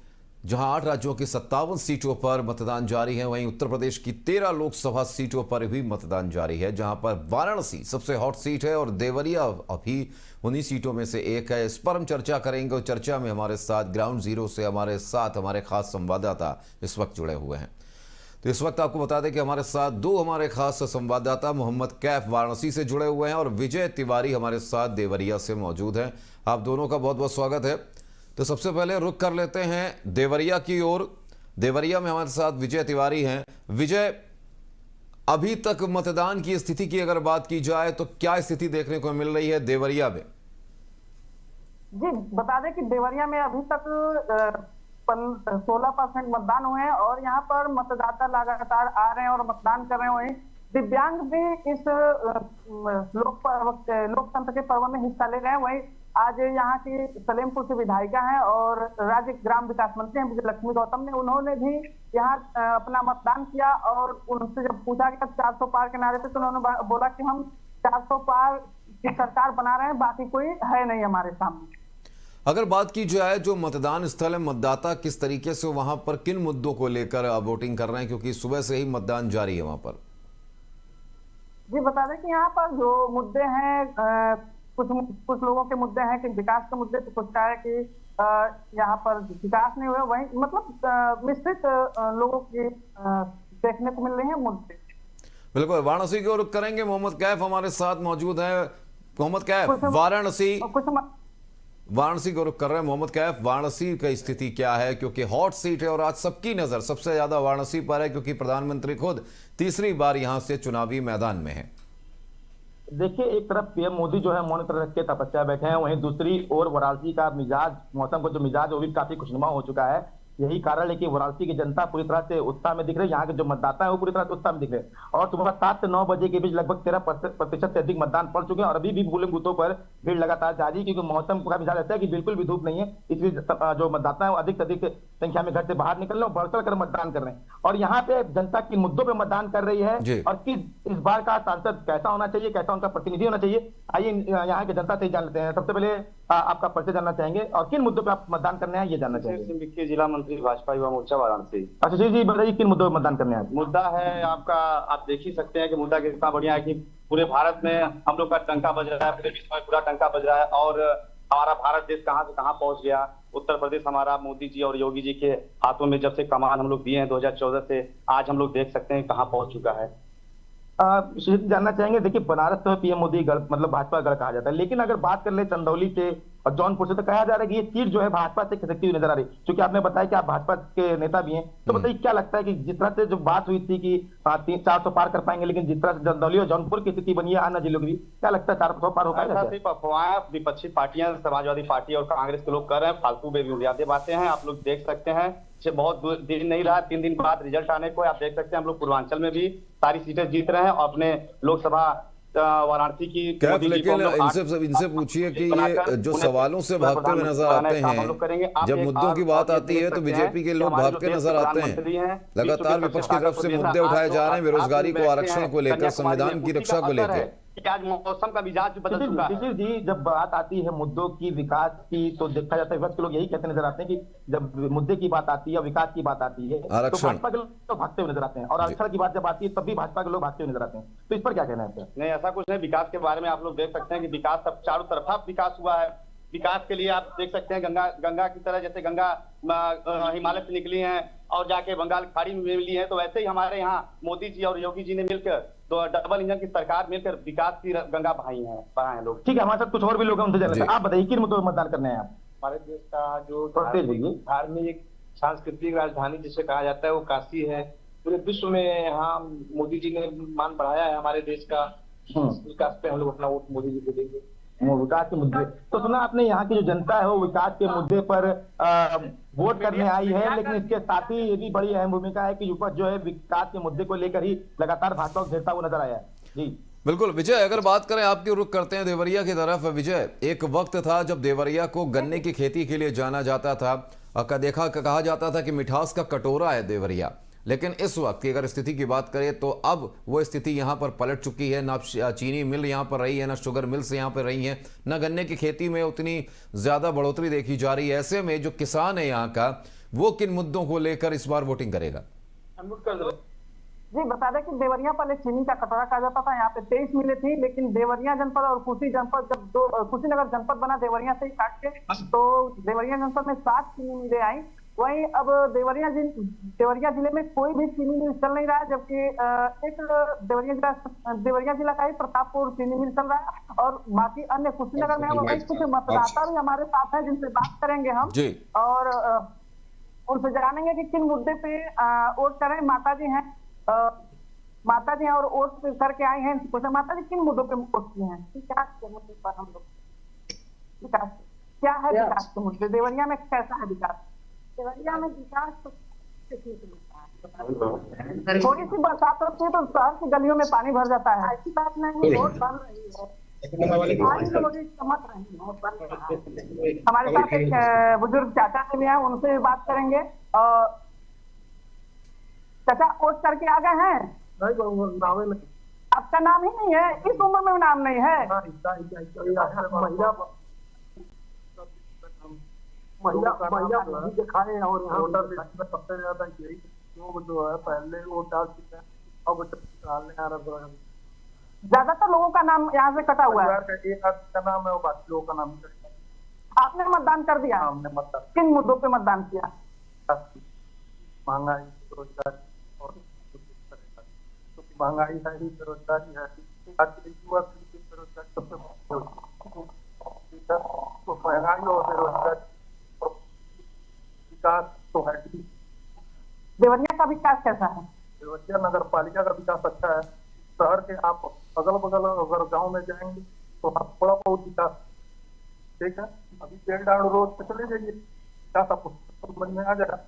जहां 8 राज्यों की 57 सीटों पर मतदान जारी है, वहीं उत्तर प्रदेश की 13 लोकसभा सीटों पर भी मतदान जारी है, जहां पर वाराणसी सबसे हॉट सीट है और देवरिया अभी उन्हीं सीटों में से एक है। इस पर हम चर्चा करेंगे और चर्चा में हमारे साथ ग्राउंड जीरो से हमारे खास संवाददाता इस वक्त जुड़े हुए हैं। तो इस वक्त आपको बता दें कि हमारे साथ 2 हमारे खास संवाददाता मोहम्मद कैफ वाराणसी से जुड़े हुए हैं और विजय तिवारी हमारे साथ देवरिया से मौजूद हैं। आप दोनों का बहुत बहुत स्वागत है। तो सबसे पहले रुख कर लेते हैं देवरिया की ओर। देवरिया में हमारे साथ विजय तिवारी हैं। विजय, अभी तक मतदान की स्थिति की अगर बात की जाए तो क्या स्थिति देखने को मिल रही है देवरिया में? जी, बता दें कि देवरिया में अभी तक 16% मतदान हुए हैं और यहाँ पर मतदाता लगातार आ रहे हैं और मतदान कर रहे हैं। दिव्यांग भी इस लोकतंत्र के पर्व में हिस्सा ले रहे हैं। वहीं आज यहाँ की सलेमपुर से विधायिका हैं और राज्य ग्राम विकास मंत्री हैं विजय लक्ष्मी गौतम ने, उन्होंने भी यहाँ अपना मतदान किया और उनसे जब पूछा गया 400 पार के नारे पे तो उन्होंने बोला कि हम 400 पार की सरकार बना रहे हैं, बाकी कोई है नहीं हमारे सामने। अगर बात की जाए जो मतदान स्थल है, मतदाता किस तरीके से वहां पर किन मुद्दों को लेकर वोटिंग कर रहे हैं, क्योंकि सुबह से ही मतदान जारी है वहां पर? जी, बता दें कि यहाँ पर जो मुद्दे हैं, कुछ लोगों के मुद्दे हैं कि विकास के मुद्दे, तो कुछ का है कि यहाँ पर विकास नहीं हुआ। वहीं मतलब मिश्रित लोगों की देखने को मिल रही है मुद्दे। बिल्कुल, वाराणसी की ओर रुख करेंगे। मोहम्मद कैफ हमारे साथ मौजूद है। मोहम्मद कैफ, वाराणसी को रुख कर रहे हैं। मोहम्मद कैफ, वाराणसी की स्थिति क्या है, क्योंकि हॉट सीट है और आज सबकी नजर सबसे ज्यादा वाराणसी पर है, क्योंकि प्रधानमंत्री खुद तीसरी बार यहां से चुनावी मैदान में है। देखिए, एक तरफ पीएम मोदी जो है मौन रख के तपस्या बैठे हैं, वहीं दूसरी ओर वाराणसी का मिजाज, मौसम का जो मिजाज वो भी काफी खुशनुमा हो चुका है। यही कारण है कि वाराणसी की जनता पूरी तरह से उत्साह में दिख रही है। यहाँ के जो मतदाता है वो पूरी तरह से उत्साह में दिख रहे हैं और सुबह 7 से 9 बजे के बीच लगभग 13% से अधिक मतदान पड़ चुके हैं और अभी भी पोलिंग बूथों पर भीड़ लगातार जारी है, क्योंकि मौसम का मिजाज ऐसा है कि बिल्कुल भी धूप नहीं है। इसलिए जो मतदाता है वो अधिक से अधिक संख्या में घर से बाहर निकल रहे हैं और बढ़ चढ़ कर मतदान कर रहे हैं और यहाँ पे जनता किन मुद्दों पर मतदान कर रही है और इस बार का सांसद कैसा होना चाहिए, कैसा उनका प्रतिनिधि होना चाहिए, आइए यहाँ की जनता से जान लेते हैं। सबसे पहले आपका परिचय जानना चाहेंगे और किन मुद्दों पर आप मतदान करने हैं ये जानना चाहेंगे। जिला मंत्री भाजपा युवा मोर्चा वाराणसी। अच्छा जी, बताइए किन मुद्दों पर मतदान करने हैं? मुद्दा है आपका, आप देख ही सकते हैं कि मुद्दा कितना बढ़िया है कि पूरे भारत में हम लोग का टंका बज रहा है, पूरे विश्व में पूरा टंका बज रहा है और हमारा भारत देश कहां से कहां पहुंच गया। उत्तर प्रदेश हमारा मोदी जी और योगी जी के हाथों में जब से कमान हम लोग दिए हैं 2014 से, आज हम लोग देख सकते हैं कहां पहुंच चुका है। जानना चाहेंगे, देखिए बनारस तो पीएम मोदी गढ़, मतलब भाजपा गढ़ कहा जाता है, लेकिन अगर बात कर ले चंदौली के और जौनपुर से, तो कहा जा रहा है कि ये सीट जो है भाजपा से खिसकती हुई नजर आ रही। क्योंकि आपने बताया कि आप भाजपा के नेता भी हैं, तो बताइए क्या लगता है कि जिस तरह से जो बात हुई थी कि 400 पार कर पाएंगे, लेकिन जिस तरह से चंदौली और जौनपुर की स्थिति बनी है अन्य जिलों की, क्या लगता है 400 पार हो पाएगा? सिर्फ अफवाह विपक्षी पार्टियां, समाजवादी पार्टी और कांग्रेस के लोग कर रहे हैं, फालतू बेबुनियादी बातें हैं। आप लोग देख सकते हैं बहुत दिन नहीं रहा, 3 दिन बाद रिजल्ट आने को आप देख सकते हैं। हम लोग पूर्वांचल में भी सारी सीटें जीत रहे हैं और अपने लोकसभा वाराणसी की। लेकिन इनसे पूछिए कि ये जो सवालों से भागते हुए नजर आते हैं, जब मुद्दों की बात आती है तो बीजेपी के लोग भागते नजर आते हैं। लगातार विपक्ष की तरफ से मुद्दे उठाए जा रहे हैं, बेरोजगारी को, आरक्षण को लेकर, संविधान की रक्षा को लेकर। आज मौसम का मिजाज बदल चुका है। जी, जब बात आती है मुद्दों की, विकास की, तो देखा जाता है विपक्ष के लोग यही कहते नजर आते हैं कि जब मुद्दे की बात आती है, विकास की बात आती है, तो भाजपा के लोग भागते हुए नजर आते हैं और आरक्षण की बात जब आती है तब भी भाजपा के लोग भागते हुए नजर आते हैं। तो इस पर क्या कहना है? नहीं, ऐसा कुछ नहीं। विकास के बारे में आप लोग देख सकते हैं कि विकास सब चारों तरफा विकास हुआ है। विकास के लिए आप देख सकते हैं गंगा गंगा की तरह, जैसे गंगा हिमालय से निकली हैं और जाके बंगाल खाड़ी में मिली है, तो वैसे ही हमारे यहाँ मोदी जी और योगी जी ने मिलकर तो डबल इंजन की सरकार मिलकर विकास की गंगा बहाए हैं लोग। ठीक है, हमारे साथ कुछ और भी लोग हैं, उनसे जान लेते हैं। आप बताइए किन मुद्दों पर मतदान करने हैं आप? हमारे देश का जो धार्मिक धार्मिक सांस्कृतिक राजधानी जिसे कहा जाता है वो काशी है। पूरे विश्व में यहाँ मोदी जी ने मान बढ़ाया है हमारे देश का। विकास पे हम लोग अपना वोट मोदी जी को देंगे। विकास के मुद्दे तो सुना आपने, यहाँ की जो जनता है वो विकास के मुद्दे पर वोट करने आई है, लेकिन इसके साथ ही ये भी बड़ी अहम भूमिका है कि विपक्ष जो है विकास के मुद्दे को लेकर ही लगातार भाजपा को घेरता हुआ नजर आया है। जी बिल्कुल विजय, अगर बात करें आपकी, रुख करते हैं देवरिया की तरफ। विजय, एक वक्त था जब देवरिया को गन्ने की खेती के लिए जाना जाता था, कहा जाता था कि मिठास का कटोरा है देवरिया, लेकिन इस वक्त की अगर स्थिति की बात करें तो अब वो स्थिति यहाँ पर पलट चुकी है। ना चीनी मिल यहाँ पर रही है, ना शुगर मिल्स यहाँ पर रही हैं, ना गन्ने की खेती में उतनी ज़्यादा बढ़ोतरी देखी जा रही है। ऐसे में जो किसान है यहाँ का, वो किन मुद्दों को लेकर इस बार वोटिंग करेगा? जी बता दें कि देवरिया पहले चीनी का कटोरा कहा जाता था। यहाँ पे 23 मिलें थी, लेकिन देवरिया जनपद और कुशी जनपद जब कुशीनगर जनपद बना देवरिया से ही काट के, तो देवरिया जनपद में 7 चीनी मिलें आई। वहीं अब देवरिया जिले में कोई भी चीनी मिल चल नहीं रहा है, जबकि एक देवरिया जिला का ही प्रतापपुर चीनी मिल चल रहा है और बाकी अन्य कुशीनगर में। वहीं कुछ मतदाता भी हमारे साथ है जिनसे बात करेंगे हम और उनसे जानेंगे कि किन मुद्दे पे वोट करें। माता जी हैं और वोट करके आई हैं, पूछे माता जी किन मुद्दों पे वोट किए हैं? विकास के मुद्दे पर हम लोग। विकास क्या है? विकास के मुद्दे देवरिया में कैसा है विकास? देवरिया में विकास तो थोड़ी सी बरसात होती है तो शहर की गलियों में पानी भर जाता है। ऐसी बात नहीं, रोड बन रही है, चमक रही है। हमारे साथ एक बुजुर्ग चाचा से भी हैं, उनसे भी बात करेंगे। चाचा वोट करके आ गए हैं? आपका नाम ही नहीं है, इस उम्र में नाम नहीं है। महिला दिखाए और सबसे ज्यादा यही जो है पहले वो डाल चुके हैं, अब डालने आ रहा है। ज्यादातर लोगों का नाम यहाँ से कटा हुआ है। एक आदमी का नाम है और बाकी लोगों का नाम नहीं। आपने मतदान कर दिया? हमने मतदान। किन मुद्दों पे मतदान किया? महंगाई, बेरोजगारी और महंगाई है ही, बेरोजगारी है। युवा पीढ़ी बेरोजगारी सबसे तो महंगाई और बेरोजगारी। विकास तो है। देवरिया का विकास कैसा है? देवरिया नगर पालिका का विकास अच्छा है। शहर के आप अगल बगल अगर गांव में जाएंगे तो आप थोड़ा बहुत विकास ठीक है। अभी पेड़ रोड पे चले जाइए, विकास आपको समझ में आ जाएगा।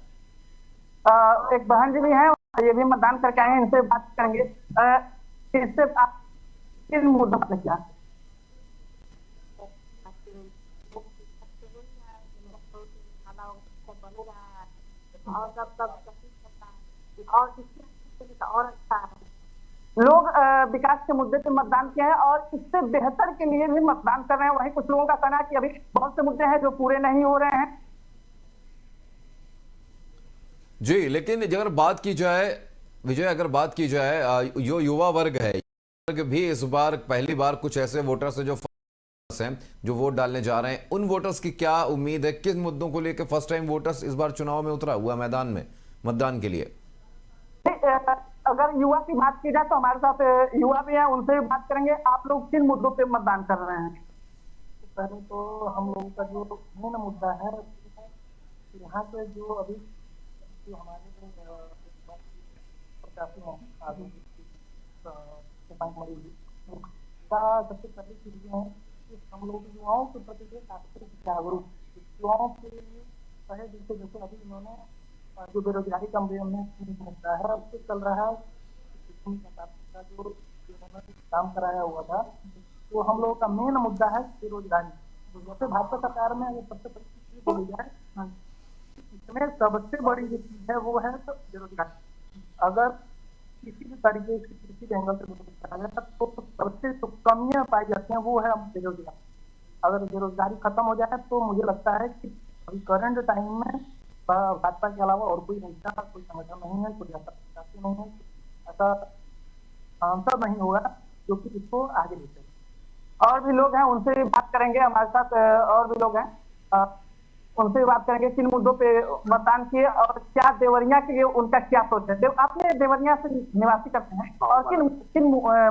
एक बहन जी भी हैं, ये भी मतदान करके आए हैं, इनसे बात करेंगे। इससे आप किन मुद्दों पर क्या? और अच्छा है। लोग विकास के मुद्दे पे मतदान किए हैं और इससे बेहतर के लिए भी मतदान कर रहे हैं। वहीं कुछ लोगों का कहना है कि अभी बहुत से मुद्दे हैं जो पूरे नहीं हो रहे हैं। जी, लेकिन अगर बात की जाए विजय, अगर बात की जाए जो युवा वर्ग है, वर्ग भी इस बार पहली बार कुछ ऐसे वोटर्स हैं जो वोट डालने जा रहे हैं, उन वोटर्स की क्या उम्मीद है? किस मुद्दों को लेकर फर्स्ट टाइम वोटर्स इस बार चुनाव में उतरा हुआ मैदान में मतदान के लिए? अगर युवा की बात की जाए तो हमारे साथ युवा भी हैं, उनसे भी बात करेंगे। आप लोग किन मुद्दों पे मतदान कर रहे हैं? पहले तो हम लोगों का जो मेन मुद्दा है यहाँ पे जो अभी जो हमारे सबसे पहली चीज है कि हम लोग युवाओं के प्रति जागरूक, युवाओं के लिए पहले जैसे अभी इन्होंने जो बेरोजगारी का मुद्दा है उससे चल रहा है, जो इन्होंने काम कराया हुआ था, तो हम लोगों का मेन मुद्दा है बेरोजगारी। जैसे भाजपा सरकार में सबसे बड़ी चीज बोली जाए, इसमें सबसे बड़ी जो चीज है वो है तो बेरोजगारी। अगर किसी भी तरीके से किसी एंगल से करा जाए तो सबसे जो कमियां पाई जाती हैं वो है बेरोजगारी। अगर बेरोजगारी खत्म हो जाए तो मुझे लगता है कि अभी करंट टाइम में भाजपा के अलावा और कोई नेता, कोई संगठन नहीं है, कोई ऐसा प्रत्याशी नहीं है, ऐसा सांसद नहीं होगा जो कि इसको आगे ले चले। और भी लोग हैं, उनसे भी बात करेंगे। हमारे साथ और भी लोग हैं, उनसे भी बात करेंगे किन मुद्दों पे मतदान किए और क्या देवरिया के लिए उनका क्या सोच है। आपने देवरिया से निवासी करते हैं और किन किन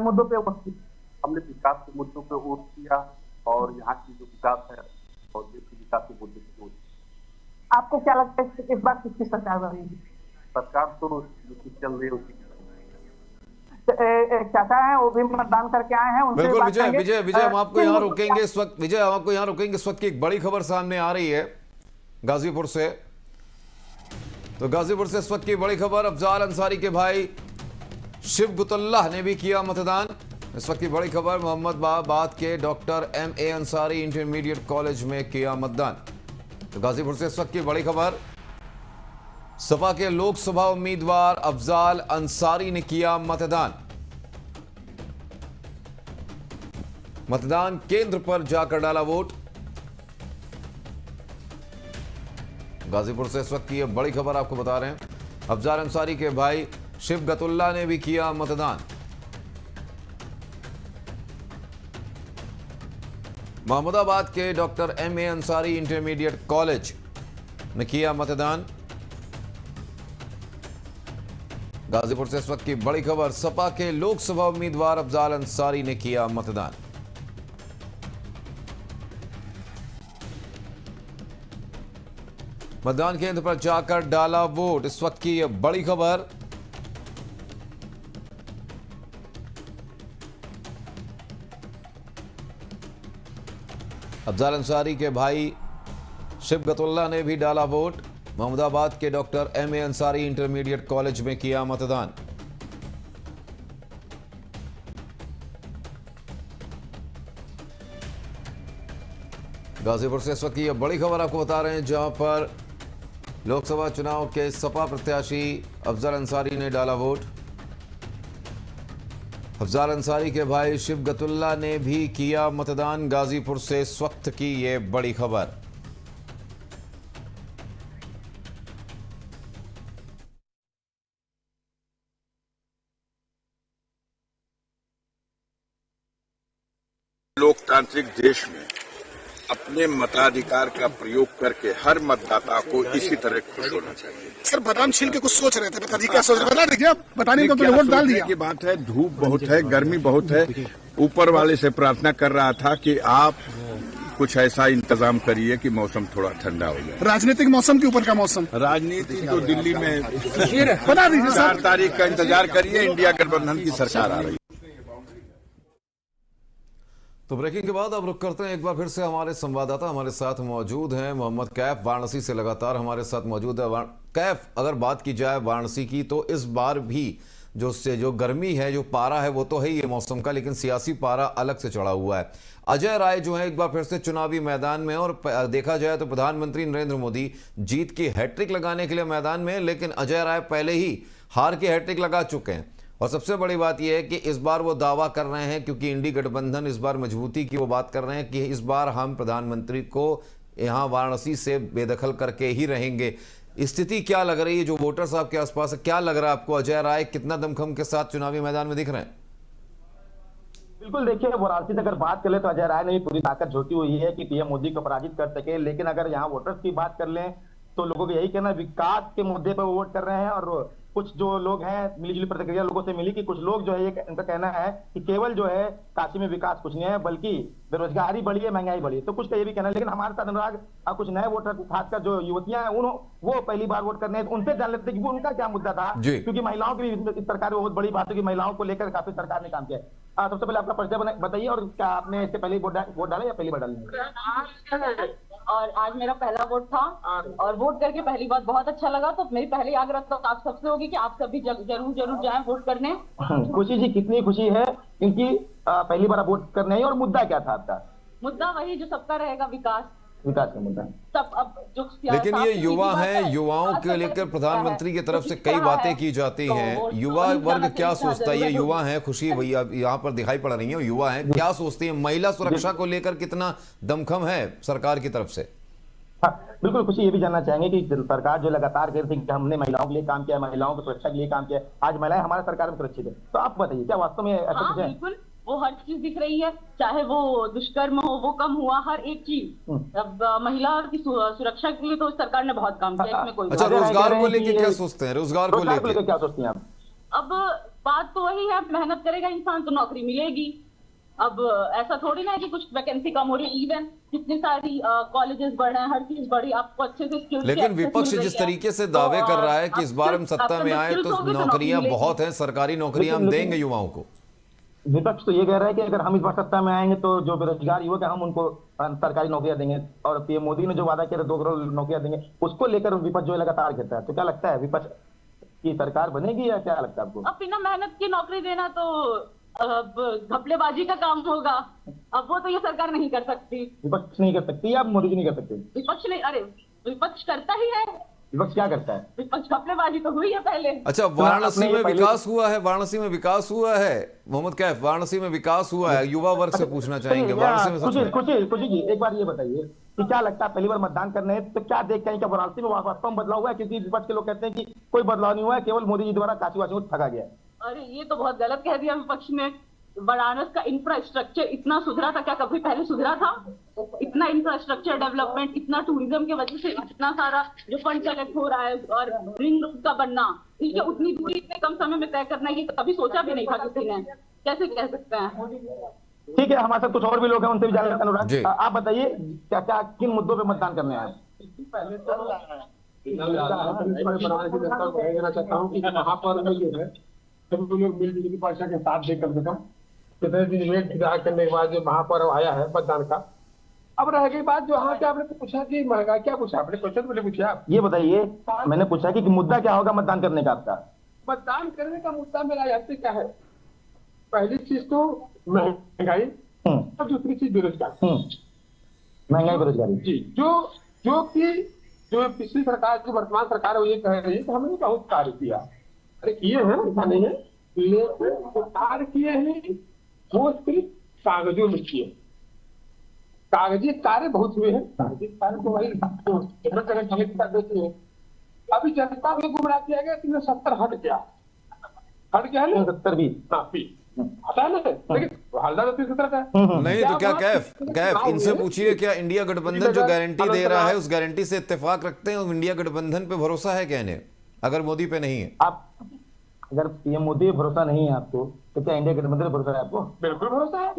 मुद्दों पे वोट किए? हमने विकास के मुद्दों पे वोट किया और यहाँ की जो विकास है और देश के विकास के मुद्दे पे वोट किया। आपको क्या लगता है इस बार किसकी सरकार बनेगी? सरकार तो जो चल रही है उसकी एक चाचा है, वो भी मतदान करके आए हैं, उनसे बिल्कुल बात विजय करेंगे। विजय विजय हम आपको किन यहाँ मुद्दों रोकेंगे इस वक्त। विजय हम आपको यहाँ रोकेंगे इस वक्त की एक बड़ी खबर सामने आ रही है गाजीपुर से। तो गाजीपुर से इस वक्त की बड़ी खबर, अफजाल अंसारी के भाई शिव गुतुल्लाह ने भी किया मतदान। इस वक्त की बड़ी खबर, मोहम्मदाबाद के doctor M.A. Ansari intermediate college में किया मतदान। तो गाजीपुर से इस वक्त की बड़ी खबर, सपा के लोकसभा उम्मीदवार अफजाल अंसारी ने किया मतदान। मतदान केंद्र पर जाकर डाला वोट। गाजीपुर से इस वक्त की यह बड़ी खबर आपको बता रहे हैं, अफजाल अंसारी के भाई शिव गतुल्ला ने भी किया मतदान। मोहम्मदाबाद के doctor M.A. Ansari intermediate college में किया मतदान। गाजीपुर से इस वक्त की बड़ी खबर, सपा के लोकसभा उम्मीदवार अफजाल अंसारी ने किया मतदान। मतदान केंद्र पर जाकर डाला वोट। इस वक्त की यह बड़ी खबर, अफजाल अंसारी के भाई शिव गतुल्ला ने भी डाला वोट। मोहम्मदाबाद के doctor M.A. Ansari intermediate college में किया मतदान। गाजीपुर से इस वक्त की यह बड़ी खबर आपको बता रहे हैं, जहां पर लोकसभा चुनाव के सपा प्रत्याशी अफजाल अंसारी ने डाला वोट। अफजाल अंसारी के भाई शिव गतुल्ला ने भी किया मतदान। गाजीपुर से इस वक्त की यह बड़ी खबर। लोकतांत्रिक देश में अपने मताधिकार का प्रयोग करके हर मतदाता को इसी तरह खुश होना चाहिए। सर बादाम छील के कुछ सोच रहे थे, पिताजी क्या सोच रहे बता दीजिए आप। बताने को तो वोट डाल दिया की बात है, धूप बहुत है, गर्मी बहुत है। ऊपर वाले से प्रार्थना कर रहा था कि आप कुछ ऐसा इंतजाम करिए कि मौसम थोड़ा ठंडा हो जाए। राजनीतिक मौसम के ऊपर का मौसम, राजनीति तो दिल्ली में बता दीजिए 4 तारीख का इंतजार करिए, इंडिया गठबंधन की सरकार आ रही है। तो ब्रेकिंग के बाद अब रुक करते हैं एक बार फिर से हमारे संवाददाता हमारे साथ मौजूद हैं। मोहम्मद कैफ वाराणसी से लगातार हमारे साथ मौजूद है। कैफ, अगर बात की जाए वाराणसी की, तो इस बार भी जो गर्मी है, जो पारा है, वो तो है ही मौसम का, लेकिन सियासी पारा अलग से चढ़ा हुआ है। अजय राय जो है एक बार फिर से चुनावी मैदान में, और देखा जाए तो प्रधानमंत्री नरेंद्र मोदी जीत की हैट्रिक लगाने के लिए मैदान में, लेकिन अजय राय पहले ही हार की हैट्रिक लगा चुके हैं। और सबसे बड़ी बात यह है कि इस बार वो दावा कर रहे हैं, क्योंकि इंडी गठबंधन इस बार मजबूती की वो बात कर रहे हैं कि इस बार हम प्रधानमंत्री को यहाँ वाराणसी से बेदखल करके ही रहेंगे। स्थिति क्या लग रही है जो वोटर्स आपके आसपास है? क्या लग रहा है आपको? अजय राय कितना दमखम के साथ चुनावी मैदान में दिख रहे हैं? बिल्कुल, देखिए वाराणसी से अगर बात कर ले तो अजय राय ने भी पूरी ताकत झोंकी हुई है कि पीएम मोदी को पराजित कर सके। लेकिन अगर यहाँ वोटर्स की बात कर लें तो लोगों को यही कहना, विकास के मुद्दे पर वोट कर रहे हैं। और कुछ जो लोग हैं, मिलीजुली प्रतिक्रिया लोगों से मिली कि कुछ लोग जो है इनका कहना है कि केवल जो है काशी में विकास कुछ नहीं है, बल्कि बेरोजगारी बढ़ी है, महंगाई बढ़ी है। तो कुछ का ये भी कहना है। लेकिन हमारे साथ अनुराग कुछ नए वोटर, खासकर जो युवतियां हैं, वो पहली बार वोट करने, उनसे जान लेते कि वो उनका क्या मुद्दा था, क्योंकि महिलाओं की भी इस सरकार में बहुत बड़ी बात है कि महिलाओं को लेकर काफी सरकार ने काम किया है। सबसे पहले आपका परिचय बताइए, और क्या आपने इससे पहले वोट डाला या पहली बार डाला? और आज मेरा पहला वोट था और वोट करके पहली बात बहुत अच्छा लगा। तो मेरी पहली आग्रह तो आप सबसे होगी कि आप सभी जरूर जाएं वोट करने। खुशी जी, कितनी खुशी है, क्योंकि पहली बार आप वोट करने आई। और मुद्दा क्या था आपका? मुद्दा वही जो सबका रहेगा, विकास का मुद्दा। सब अब जो लेकिन ये युवा हैं, युवाओं के लेकर प्रधानमंत्री की तरफ से कई बातें की जाती हैं। युवा वर्ग क्या सोचता है? ये युवा है, खुशी भैया यहाँ पर दिखाई पड़ रही है, युवा है, क्या सोचती है? महिला सुरक्षा को लेकर कितना दमखम है सरकार की तरफ से? हाँ, बिल्कुल खुशी, ये भी जानना चाहेंगे कि सरकार जो लगातार कह रही थी कि हमने महिलाओं के लिए काम किया, महिलाओं की सुरक्षा के लिए काम किया, आज महिलाएं हमारे सरकार में सुरक्षित है। तो आप बताइए, क्या वास्तव में ऐसा कुछ है? वो हर चीज दिख रही है, चाहे वो दुष्कर्म हो वो कम हुआ, हर एक चीज। अब महिला की सुरक्षा के लिए तो सरकार ने बहुत काम किया, इसमें कोई अच्छा, रोजगार को लेके क्या सोचते हैं? रोजगार को लेके क्या सोचती हैं आप? अब बात तो वही है, मेहनत करेगा इंसान तो नौकरी मिलेगी। अब ऐसा थोड़ी ना है कि कुछ वैकेंसी कम हो रही है, इवन कितनी सारी कॉलेजेस बढ़े हैं, हर चीज बढ़ी, आपको अच्छे से स्किल्स। लेकिन विपक्ष जिस तरीके से दावे कर रहा है कि इस बार हम सत्ता में आए तो नौकरियां बहुत हैं, सरकारी नौकरियां हम देंगे युवाओं को। विपक्ष तो ये कह रहा है कि अगर हम इस बार सत्ता में आएंगे तो जो बेरोजगार युवक है हम उनको सरकारी नौकरियां देंगे, और पीएम मोदी ने जो वादा किया था 2 करोड़ नौकरियां देंगे, उसको लेकर विपक्ष जो है लगातार कहता है। तो क्या लगता है विपक्ष की सरकार बनेगी या क्या लगता है आपको? अब बिना मेहनत की नौकरी देना तो अब घपलेबाजी का काम होगा, अब वो तो ये सरकार नहीं कर सकती। विपक्ष नहीं कर सकती या मोदी जी नहीं कर सकते? विपक्ष नहीं, अरे विपक्ष करता ही है। विपक्ष क्या करता है? विपक्ष घपलेबाजी तो हुई है पहले। अच्छा, वाराणसी में विकास हुआ है? वाराणसी में विकास हुआ है मोहम्मद कैफ? वाराणसी में विकास हुआ है? युवा वर्ग से पूछना चाहेंगे वाराणसी में सच में? खुशी जी एक बार ये बताइए कि क्या लगता है पहली बार मतदान करने हैं तो क्या देखते हैं कि वाराणसी में वास्तव में बदलाव हुआ है? क्योंकि विपक्ष के लोग कहते हैं कि कोई बदलाव नहीं हुआ है, केवल मोदी जी द्वारा काशीवासियों को ठगा गया है। अरे ये तो बहुत गलत कह दिया विपक्ष ने। वाराणसी का इंफ्रास्ट्रक्चर इतना सुधरा था, क्या कभी पहले सुधरा था? इतना इंफ्रास्ट्रक्चर डेवलपमेंट, इतना टूरिज्म की वजह से इतना सारा जो फंड कलेक्ट हो रहा है, और रिंग रोड का बनना, ठीक है, उतनी दूरी इतने कम समय में तय करना, ये कभी सोचा भी नहीं था किसी ने। कैसे कह सकते हैं? ठीक है, हमारे साथ कुछ और भी लोग हैं, उनसे भी जानना है। अनुराग, आप बताइए क्या क्या किन मुद्दों पे मतदान करने आए? पहले तो कहना चाहता हूँ कि वहाँ पर ये है सभी लोग मिलजुल की भाषा के साथ दे कम से कम कितने दिन वेट इंतजार करने के बाद जो महापर्व आया है मतदान का। अब रह गई बात जो हाँ क्या आपने पूछा कि महंगा, क्या पूछा आपने? क्वेश्चन मैंने पूछा, आप ये बताइए। मैंने पूछा कि मुद्दा क्या होगा मतदान करने का आपका? मतदान करने का मुद्दा मेरा यहाँ से क्या है? पहली चीज तो महंगाई और दूसरी चीज बेरोजगारी। महंगाई बेरोजगारी जी, जो पिछली सरकार जो वर्तमान सरकार है वो ये कह रही है कि हमने बहुत कार्य किया। अरे किए हैं, ऐसा नहीं है, लेकिन कार्य किए हैं वो सिर्फ कागजों में किए। कागजी कार्य बहुत हुए हैं, कागजी कार्य तो वही देते हैं। अभी जनता को गुमराह किया गया, 370 हट गया है ना, 70 भी हटा है ना, लेकिन हल्दा तो 370 का नहीं। तो क्या कैफ इनसे पूछिए, क्या इंडिया गठबंधन जो गारंटी दे रहा है उस गारंटी से इत्तेफाक रखते हैं? इंडिया गठबंधन पे भरोसा है क्या इन्हें, अगर मोदी पे नहीं है? आप अगर पीएम मोदी पे भरोसा नहीं है आपको तो क्या इंडिया गठबंधन पे भरोसा है आपको? बिल्कुल भरोसा है।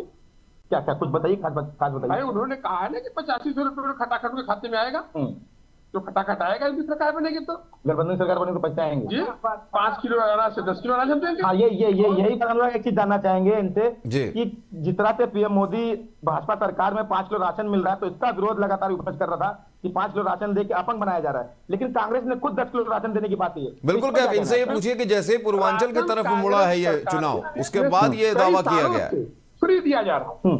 क्या क्या कुछ बताइए, खास बताइए। उन्होंने कहा है ना कि 8500 रुपये खटाखट के खाते में आएगा, तो खटाखट आएगा इनकी सरकार बनेगी तो। गठबंधन सरकार बनेगी तो पैसे आएंगे जी, 5 किलो अनाज से 10 किलो अनाज हम देंगे। हाँ, यही हम लोग एक चीज जानना चाहेंगे इनसे कि जिस तरह से पीएम मोदी भाजपा सरकार में 5 किलो राशन मिल रहा है तो इसका विरोध लगातार विपक्ष कर रहा था कि 5 किलो राशन देके अपंग बनाया जा रहा है, लेकिन कांग्रेस ने खुद 10 किलो राशन देने की बात की है। बिल्कुल कैफ, इनसे ये पूछिए कि जैसे पूर्वांचल की तरफ मुड़ा है ये चुनाव, उसके बाद ये दावा किया गया है फ्री दिया जा रहा है।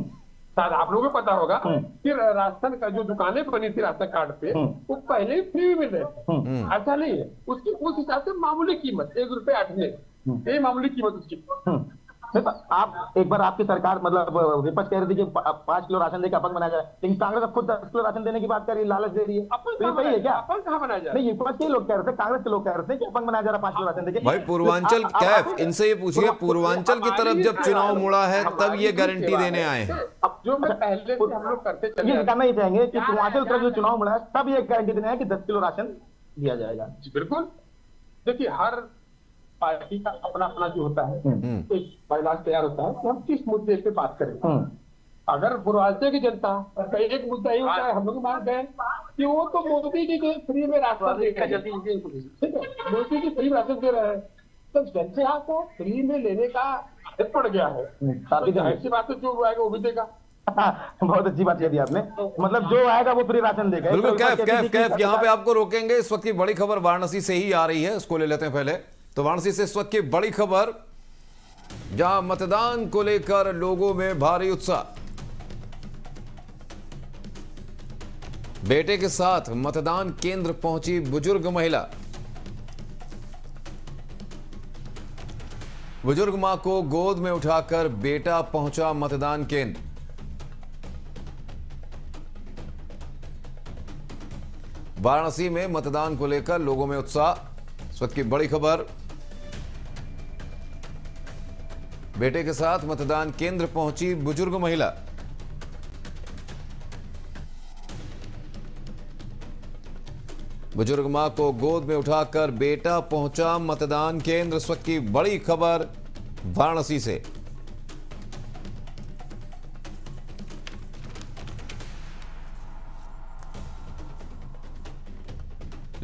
शायद आप लोगों को पता होगा कि राशन का जो दुकानें बनी थी राशन कार्ड पे वो पहले फ्री मिल रहे थे, ऐसा नहीं है। उसकी उस हिसाब से मामूली कीमत 1 रुपए 8 आने, ये मामूली कीमत उसकी। आप एक बार आपकी सरकार मतलब विपक्ष कह रही थी कि 5 किलो राशन देकर अपंग बनाया जाए, लेकिन कांग्रेस अब खुद 10 किलो राशन देने की बात कर रही है, लालच दे रही है। तो सही है क्या? अपंग कहाँ बनाया जाए? नहीं, विपक्ष के लोग कह रहे थे, कांग्रेस के लोग कह रहे थे कि अपंग बनाया जा रहा 5 किलो राशन देके। भाई पूर्वांचल कैफ, इनसे ये पूछिए पूर्वांचल की तरफ जब चुनाव मुड़ा है तब ये गारंटी देने आए हैं। अब जो पहले हम लोग करते चले, ये कहना ही चाहेंगे कि पूर्वांचल तरफ जो चुनाव मुड़ा है तब ये गारंटी देने आए कि 10 किलो राशन दिया जाएगा। बिल्कुल, देखिए हर पार्टी का अपना अपना जो होता है एक बैलाज तैयार होता है कि हम किस मुद्दे पे बात करें। अगर पूर्वांचल की जनता का एक मुद्दा ये होता है, हम लोग मान गए कि वो तो मोदी जी के फ्री में राशन दे रहे हैं, ठीक है, मोदी जी फ्री राशन दे रहे हैं, तो जनता को फ्री में लेने का आदत पड़ गया है। ऐसी बात तो जो आएगा वो भी देगा। बहुत अच्छी बात कह दी आपने, मतलब जो आएगा वो फ्री राशन देगा। बिल्कुल कैफ, यहाँ पे आपको रोकेंगे। इस वक्त की बड़ी खबर वाराणसी से ही आ रही है, उसको ले लेते हैं पहले। तो वाराणसी से इस वक्त की बड़ी खबर, जहां मतदान को लेकर लोगों में भारी उत्साह। बेटे के साथ मतदान केंद्र पहुंची बुजुर्ग महिला। बुजुर्ग मां को गोद में उठाकर बेटा पहुंचा मतदान केंद्र। वाराणसी में मतदान को लेकर लोगों में उत्साह। इस वक्त की बड़ी खबर, बेटे के साथ मतदान केंद्र पहुंची बुजुर्ग महिला। बुजुर्ग मां को गोद में उठाकर बेटा पहुंचा मतदान केंद्र। इस वक्त की बड़ी खबर वाराणसी से।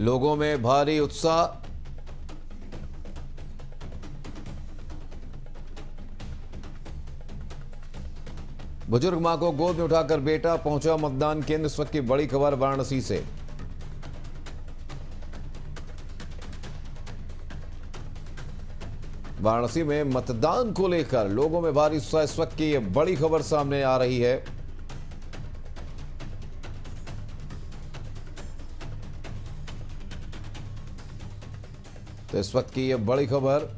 लोगों में भारी उत्साह। बुजुर्ग मां को गोद में उठाकर बेटा पहुंचा मतदान केंद्र। इस वक्त की बड़ी खबर वाराणसी से। वाराणसी में मतदान को लेकर लोगों में भारी उत्साह। इस वक्त की यह बड़ी खबर सामने आ रही है। तो इस वक्त की यह बड़ी खबर,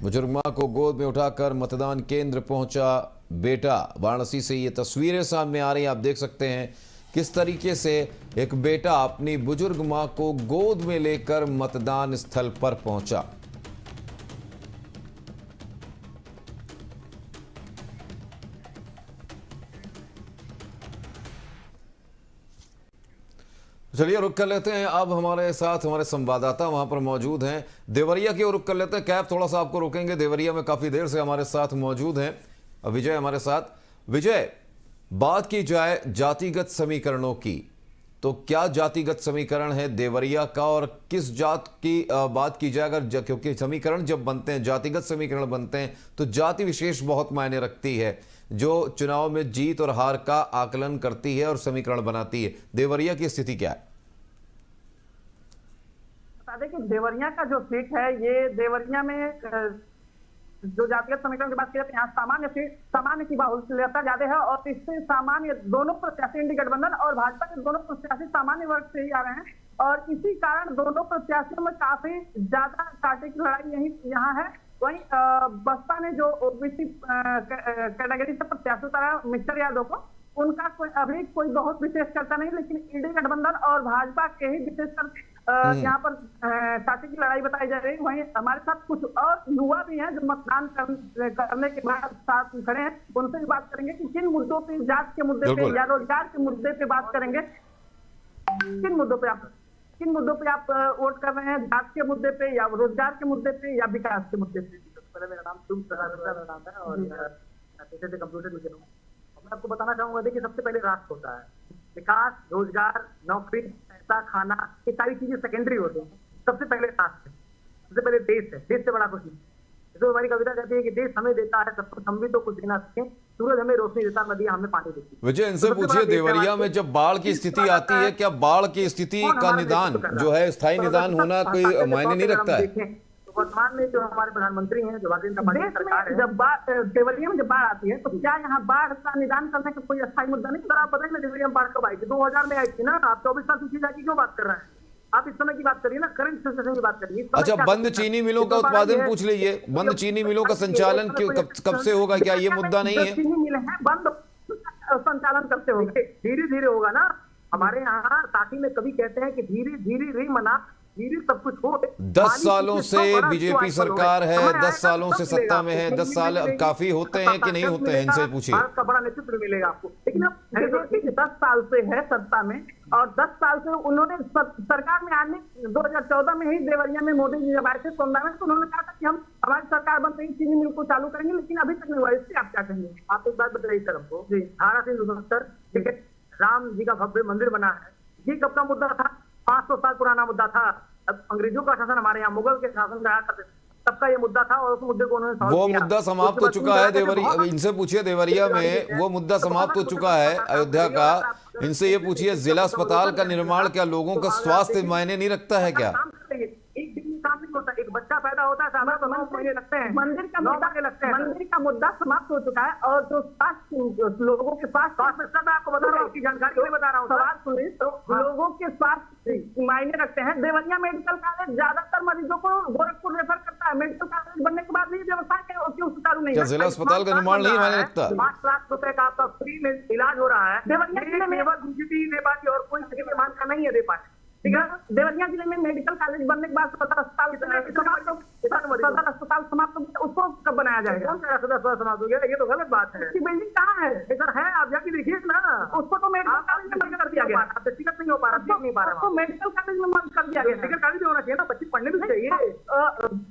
बुजुर्ग मां को गोद में उठाकर मतदान केंद्र पहुंचा बेटा। वाराणसी से ये तस्वीरें सामने आ रही हैं। आप देख सकते हैं किस तरीके से एक बेटा अपनी बुजुर्ग मां को गोद में लेकर मतदान स्थल पर पहुंचा। चलिए रुक कर लेते हैं। अब हमारे साथ हमारे संवाददाता वहां पर मौजूद हैं। देवरिया की ओर रुक कर लेते हैं। कैब थोड़ा सा आपको रोकेंगे। देवरिया में काफी देर से हमारे साथ मौजूद हैं विजय हमारे साथ। विजय, बात की जाए जातिगत समीकरणों की, तो क्या जातिगत समीकरण है देवरिया का, और किस जात की बात की जाए अगर, क्योंकि समीकरण जब बनते हैं, जातिगत समीकरण बनते हैं, तो जाति विशेष बहुत मायने रखती है, जो चुनाव में जीत और हार का आकलन करती है और समीकरण बनाती है। देवरिया की स्थिति क्या है? बता दें कि देवरिया का जो सीट है, ये देवरिया में जो जातिगत समीकरण की बात की जाती है, यहाँ सामान्य की बाहुल्यता ज्यादा है और इससे सामान्य दोनों प्रत्याशी, इंडी गठबंधन और भाजपा के दोनों प्रत्याशी सामान्य वर्ग से ही आ रहे हैं और इसी कारण दोनों प्रत्याशियों में काफी ज्यादा कांटे की लड़ाई यहाँ है। वहीं बसपा ने जो ओबीसी कैटेगरी से प्रत्याशी उतारा मिस्टर यादव को, उनका अभी कोई बहुत विशेष चर्चा नहीं, लेकिन इंडी गठबंधन और भाजपा के ही विशेषकर यहाँ पर कांटे की लड़ाई बताई जा रही है। वहीं हमारे साथ कुछ और युवा भी हैं जो मतदान करने के बाद साथ खड़े हैं, उनसे भी बात करेंगे कि किन मुद्दों पे, जात के मुद्दे पे या रोजगार के मुद्दे पे बात करेंगे। किन मुद्दों पे आप वोट कर रहे हैं, जात के मुद्दे पे या रोजगार के मुद्दे पे या विकास के मुद्दे पे? पहले मेरा नाम शुभ मेरा नाम है और पेशे से कंप्यूटर इंजीनियर हूँ। मैं आपको बताना चाहूंगा, देखिए सबसे पहले राष्ट्र होता है, विकास, रोजगार, नौकरी, पैसा, खाना, ये सारी चीजें सेकेंडरी होती हैं। सबसे पहले राष्ट्र है, सबसे पहले देश है, देश से बड़ा कुछ नहीं। तो हमारी कविता कहती है कि देश हमें देता है सब कुछ, हम भी तो कुछ देना सकें, सूरज हमें रोशनी देता, नदियां हमें पानी देती। विजय, इनसे पूछिए, देवरिया में जब बाढ़ की स्थिति आती है, क्या बाढ़ की स्थिति का निदान जो है, स्थायी निदान होना कोई मायने नहीं रखता है? वर्तमान में जो हमारे प्रधानमंत्री हैं, जो भारतीय जनता पार्टी सरकार है, जब देवरिया में जब बाढ़ आती है तो क्या यहाँ बाढ़ का निदान करने का कोई अस्थायी मुद्दा नहीं? आप बताइए ना, देवरिया में बाढ़ कब आई थी? 2000 में आई थी ना। आप 24 साल पीछे जाके क्यों बात कर रहे हैं? आप इस समय की बात करिए ना, करंट सिचुएशन की बात करिए। अच्छा, बंद चीनी मिलों का उत्पादन पूछ लीजिए। बंद चीनी मिलों का संचालन कब से होगा? क्या ये मुद्दा नहीं है? चीनी मिलें हैं बंद, संचालन करते होंगे, धीरे धीरे होगा ना। हमारे यहाँ साथी में कभी कहते हैं कि धीरे धीरे रे मना, धीरे सब कुछ हो। 10 सालों से बीजेपी सरकार है, 10 सालों से सत्ता में है। 10 साल काफी होते हैं कि नहीं होते हैं? इनसे पूछिए। का बड़ा नेतृत्व मिलेगा आपको। लेकिन अब 10 साल से है सत्ता में और 10 साल से उन्होंने सरकार में आने 2014 में ही देवरिया में मोदी जी जब आए थे तो उन्होंने कहा था कि हम हमारी सरकार बनते ही चीनी मिल को चालू करेंगे, लेकिन अभी तक नहीं हुआ। इससे आप क्या कहेंगे? आप एक बात बताइए सर हमको, 1869 ठीक है, राम जी का भव्य मंदिर बना है, ये कब का मुद्दा था? 500 साल पुराना मुद्दा था। अब अंग्रेजों का शासन हमारे यहाँ, मुगल के शासन रहा करते, तब का ये मुद्दा था और उस मुद्दे को उन्होंने वो मुद्दा समाप्त हो चुका है। देवरिया, इनसे पूछिए, देवरिया में वो मुद्दा समाप्त हो चुका है अयोध्या का। इनसे ये पूछिए, जिला अस्पताल का निर्माण क्या लोगों का स्वास्थ्य मायने नहीं रखता है क्या? एक दिन काम नहीं होता, एक बच्चा पैदा होता है, सामान तो 9 महीने लगते हैं, मंदिर का मुद्दा समाप्त हो चुका है और जो स्वास्थ्य, लोगों के स्वास्थ्य, मैं आपको बता रहा हूँ, आपकी जानकारी नहीं बता रहा हूँ, सवाल सुनिए। तो लोगों के स्वास्थ्य मायने रखते हैं। देवरिया मेडिकल कॉलेज ज्यादातर मरीजों को गोरखपुर रेफर करता है। मेडिकल कॉलेज बनने के बाद भी व्यवस्था क्यों सुचारू नहीं है? जिला अस्पताल का निर्माण नहीं मायने रखता? 5 लाख रुपए का आपका फ्री में इलाज हो रहा है देवरिया जिले में, बीजेपी दे पाती और कोई मान का नहीं है दे पाए। देवरिया जिले में मेडिकल कॉलेज बनने के बाद अस्पताल अस्पताल समाप्त हो गया, उसको कब बनाया जाएगा? अस्पताल समाप्त हो गया, ये तो गलत बात है। बिल्डिंग कहाँ है? इधर है, आप जाके देखिए ना। उसको तो मेडिकल कॉलेज में बंद कर दिया गया, व्यक्तिगत नहीं हो पा रहा, देख नहीं पा रहा। उसको मेडिकल कॉलेज में बंद कर दिया गया। मेडिकल कॉलेज भी होना चाहिए ना, बच्चे पढ़ने भी चाहिए।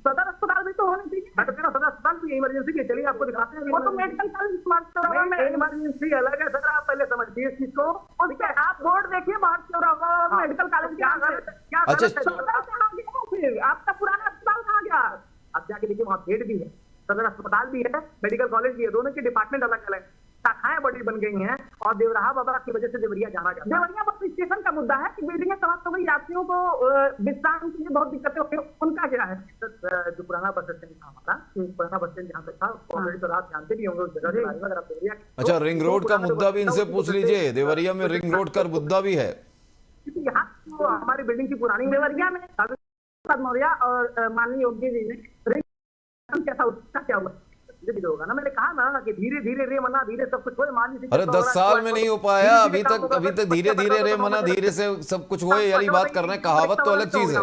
सदर अस्पताल भी तो होने चाहिए। सदर अस्पताल भी इमरजेंसी के, चलिए आपको दिखाते हैं। वो तो मेडिकल कॉलेज स्मार्ट चौराहा में इमरजेंसी अलग है सर, आप पहले समझिए इस चीज को। आप बोर्ड देखिए बाहर चौराहा मेडिकल कॉलेज क्या फिर आपका पुराना अस्पताल कहाँ गया? आप जाके देखिए, वहाँ बेड भी है, सदर अस्पताल भी है, मेडिकल कॉलेज भी है, दोनों के डिपार्टमेंट अलग अलग, शाखाएं बड़ी बन गई हैं। और देवराहा बाबा की वजह से देवरिया जाना जाता है। देवरिया बस स्टेशन का मुद्दा है कि बिल्डिंगें समाप्त हो गई, यात्रियों को विश्राम के लिए बहुत दिक्कतें होती हैं। उनका क्या है? जो पुराना बस स्टैंड था हमारा, पुराना बस स्टैंड जहाँ पे था, ऑलरेडी तो आप जानते भी होंगे उस जगह के बारे में। अगर आप देवरिया, अच्छा, रिंग रोड का मुद्दा भी इनसे पूछ लीजिए, देवरिया में रिंग रोड का मुद्दा भी है। यहाँ तो हमारी बिल्डिंग की पुरानी देवरिया में मौर्य और माननीय योगी जी ने रिंग क्या था, उसका क्या हुआ होगा ना? मैंने कहा ना कि धीरे धीरे रे मना धीरे सब कुछ हो। अरे 10 साल में नहीं हो पाया अभी तक धीरे धीरे रे मना धीरे से सब कुछ हो, यानी बात कर रहे हैं, कहावत तो अलग चीज है।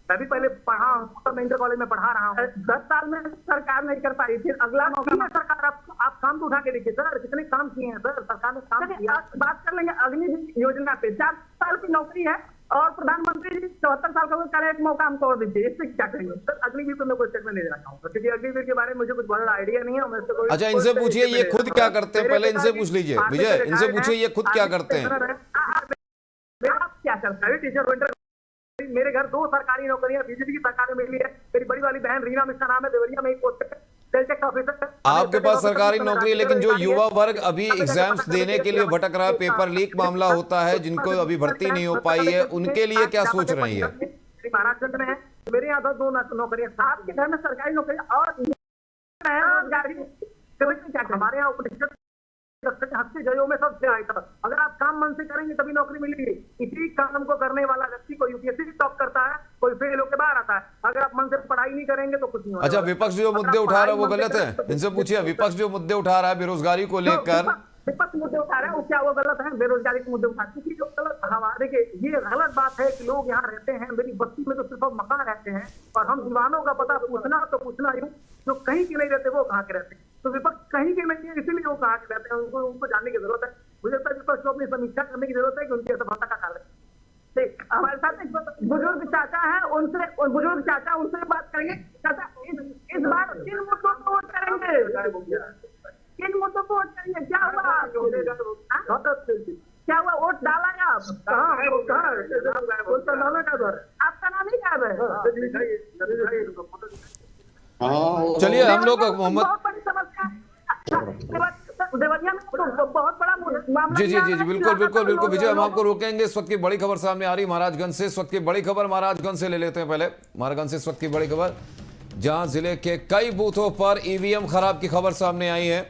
मैं भी पहले पढ़ा हूँ, मैं इंटर कॉलेज में पढ़ा रहा हूँ। 10 साल में सरकार नहीं कर पाई, फिर अगला मौका में सरकार आप काम तो उठा के देखिए सर, कितने काम किए हैं सर सरकार ने। काम किया। बात कर लेंगे अग्नि योजना पे, 4 साल की नौकरी है और प्रधानमंत्री जी 74 साल का वो एक मौका हमको और दीजिए, इससे क्या करेंगे सर? अग्निवीर तो मैं कोई स्टेटमेंट नहीं देना चाहूंगा, क्योंकि अग्निवीर के बारे में मुझे कुछ बड़ा आइडिया नहीं है। अच्छा, इनसे पूछिए ये खुद क्या करते हैं, पहले इनसे पूछ लीजिए विजय, इनसे पूछिए ये खुद क्या करते हैं। आप क्या करते हैं? टीचर, मेरे घर 2 सरकारी नौकरियां बीजेपी की सरकार में मिली है। मेरी बड़ी वाली बहन रीना मिश्रा नाम है, देवरिया में एक पोस्ट है, सेल टैक्स ऑफिसर। आपके पास सरकारी नौकरी है, लेकिन जो युवा वर्ग अभी एग्जाम्स देने के लिए भटक रहा है, पेपर लीक मामला होता है, जिनको अभी भर्ती नहीं हो पाई है, उनके लिए क्या सोच रही है? महाराष्ट्र में है, मेरे यहाँ 2 नौकरियां, आपके घर में सरकारी नौकरियां और रोजगारी। हमारे यहाँ उपनिषद हस्ती जयो में सबसे आए था। अगर आप काम मन से करेंगे तभी नौकरी मिलेगी। इसी काम को करने वाला व्यक्ति को यूपीएससी टॉप करता है, कोई फेल होकर बाहर आता है। अगर आप मन से पढ़ाई नहीं करेंगे तो कुछ नहीं होगा। अच्छा, विपक्ष जो मुद्दे उठा रहा है वो गलत है, इनसे पूछिए। विपक्ष जो मुद्दे उठा रहा है बेरोजगारी को लेकर, विपक्ष मुद्दे उठा रहे हैं, वो क्या वो गलत है? बेरोजगारी के मुद्दे उठाते हैं, जो गलत हमारे के ये गलत बात है कि लोग यहाँ रहते हैं। मेरी बस्ती में तो सिर्फ मकान रहते हैं, और हम दीवानों का पता पूछना तो पूछना यूँ, जो कहीं के नहीं रहते वो कहाँ के रहते हैं। तो विपक्ष कहीं के नहीं है, इसीलिए वो कहाँ के रहते हैं, उनको जानने की जरूरत है। मुझे लगता है विपक्ष को अपनी समीक्षा करने की जरूरत है कि उनकी असफलता का कारण है। हमारे साथ एक बुजुर्ग चाचा है, उनसे बात करेंगे। चाचा, इस बार किन मुद्दों को वोट करेंगे? किन मुद्दों को वोट करेंगे? क्या हुआ? क्या हुआ? वोट डाला या कहाँ है? वो कहाँ है? आपका नाम ही गायब है। चलिए हम लोग मोहम्मद बहुत बड़ी समस्या देवरिया में बहुत बड़ा मामला। जी बिल्कुल विजय, हम आपको रोकेंगे। इस वक्त की बड़ी खबर सामने आ रही महाराजगंज से। इस वक्त की बड़ी खबर महाराजगंज से ले लेते हैं। पहले महाराजगंज से इस वक्त की बड़ी खबर, जहां जिले के कई बूथों पर ईवीएम खराब की खबर सामने आई है।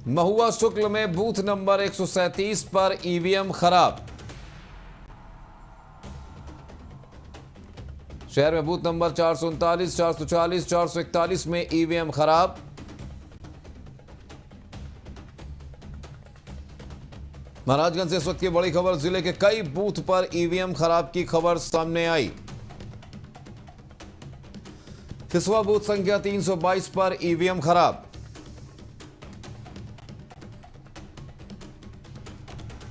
महुआ शुक्ल में बूथ नंबर 137 पर ईवीएम खराब। शहर में बूथ नंबर 439, 440, 441 में ईवीएम खराब। महाराजगंज से इस वक्त की बड़ी खबर, जिले के कई बूथ पर ईवीएम खराब की खबर सामने आई। खिसवा बूथ संख्या 322 पर ईवीएम खराब।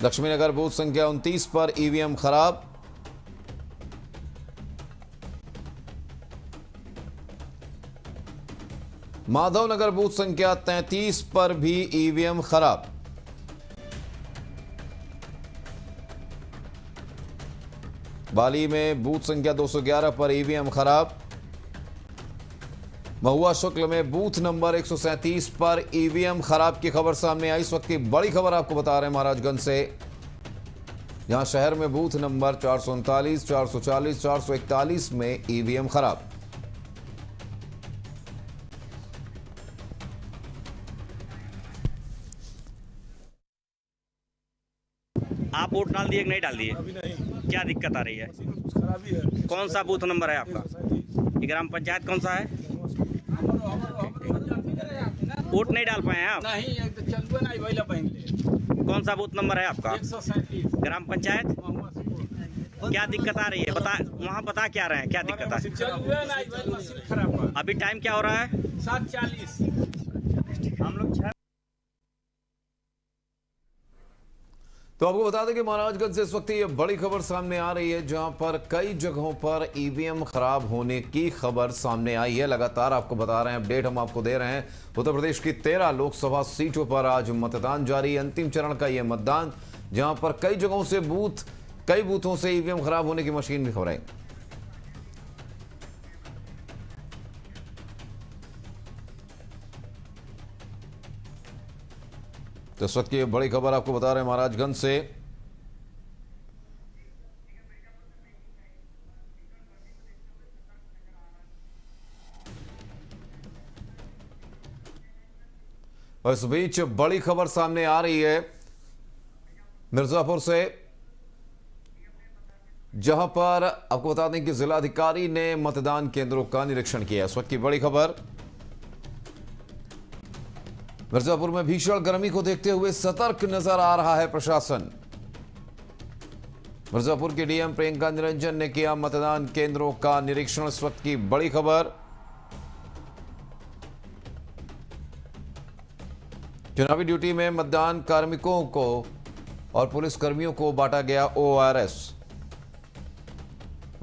लक्ष्मीनगर बूथ संख्या 29 पर ईवीएम खराब। माधवनगर बूथ संख्या 33 पर भी ईवीएम खराब। बाली में बूथ संख्या 211 पर ईवीएम खराब। महुआ शुक्ल में बूथ नंबर 137 पर ईवीएम खराब की खबर सामने आई। इस वक्त की बड़ी खबर आपको बता रहे हैं महाराजगंज से, जहां शहर में बूथ नंबर 439, 440, 441 में ईवीएम खराब। आप वोट डाल दिए कि नहीं डाल दिए? अभी नहीं। क्या दिक्कत आ रही है? कुछ खराबी है। कौन सा बूथ नंबर है आपका? ये ग्राम पंचायत कौन सा है? वोट नहीं डाल पाए हैं आप? नहीं, नहीं वही कौन सा बूथ नंबर है आपका? 137 ग्राम पंचायत क्या दिक्कत आ रही है? वहाँ बता क्या रहे हैं, क्या दिक्कत है? अभी टाइम क्या हो रहा है? 7:40। हम लोग तो आपको बता दें कि महाराजगंज से इस वक्त ये बड़ी खबर सामने आ रही है, जहां पर कई जगहों पर ईवीएम खराब होने की खबर सामने आई है। लगातार आपको बता रहे हैं, अपडेट हम आपको दे रहे हैं। उत्तर प्रदेश की 13 लोकसभा सीटों पर आज मतदान जारी, अंतिम चरण का यह मतदान, जहां पर कई जगहों से कई बूथों से ईवीएम खराब होने की मशीन भी खबरें। तो इस वक्त की बड़ी खबर आपको बता रहे हैं महाराजगंज से। और इस बीच बड़ी खबर सामने आ रही है मिर्जापुर से, जहां पर आपको बता दें कि जिलाधिकारी ने मतदान केंद्रों का निरीक्षण किया। इस वक्त की बड़ी खबर, मिर्जापुर में भीषण गर्मी को देखते हुए सतर्क नजर आ रहा है प्रशासन। मिर्जापुर के डीएम प्रियंका निरंजन ने किया मतदान केंद्रों का निरीक्षण। इस वक्त की बड़ी खबर, चुनावी ड्यूटी में मतदान कार्मिकों को और पुलिस कर्मियों को बांटा गया ORS।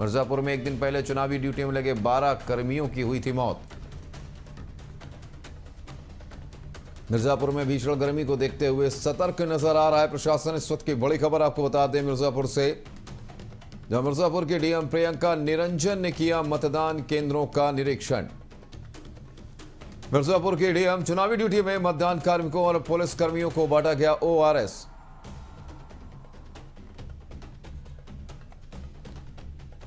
मिर्जापुर में एक दिन पहले चुनावी ड्यूटी में लगे 12 कर्मियों की हुई थी मौत। मिर्जापुर में भीषण गर्मी को देखते हुए सतर्क नजर आ रहा है प्रशासन। इस वक्त की बड़ी खबर आपको बता दें मिर्जापुर से, जहां मिर्जापुर के डीएम प्रियंका निरंजन ने किया मतदान केंद्रों का निरीक्षण। मिर्जापुर के डीएम, चुनावी ड्यूटी में मतदान कार्मिकों और पुलिस कर्मियों को बांटा गया ORS।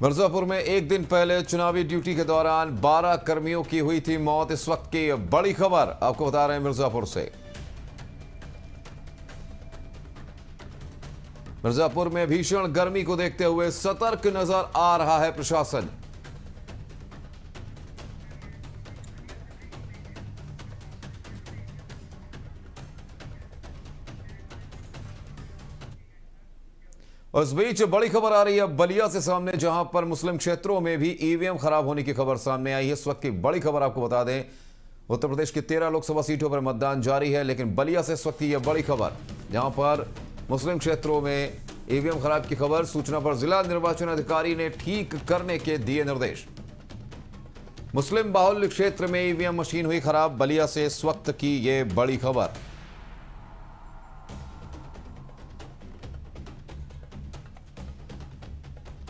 मिर्जापुर में एक दिन पहले चुनावी ड्यूटी के दौरान 12 कर्मियों की हुई थी मौत। इस वक्त की बड़ी खबर आपको बता रहे हैं मिर्जापुर से। मिर्जापुर में भीषण गर्मी को देखते हुए सतर्क नजर आ रहा है प्रशासन। और इस बीच बड़ी खबर आ रही है बलिया से सामने, जहां पर मुस्लिम क्षेत्रों में भी ईवीएम खराब होने की खबर सामने आई है। इस वक्त की बड़ी खबर आपको बता दें, उत्तर प्रदेश की 13 लोकसभा सीटों पर मतदान जारी है, लेकिन बलिया से इस वक्त की यह बड़ी खबर, जहां पर मुस्लिम क्षेत्रों में ईवीएम खराब की खबर। सूचना पर जिला निर्वाचन अधिकारी ने ठीक करने के दिए निर्देश। मुस्लिम बाहुल्य क्षेत्र में ईवीएम मशीन हुई खराब, बलिया से इस वक्त की यह बड़ी खबर।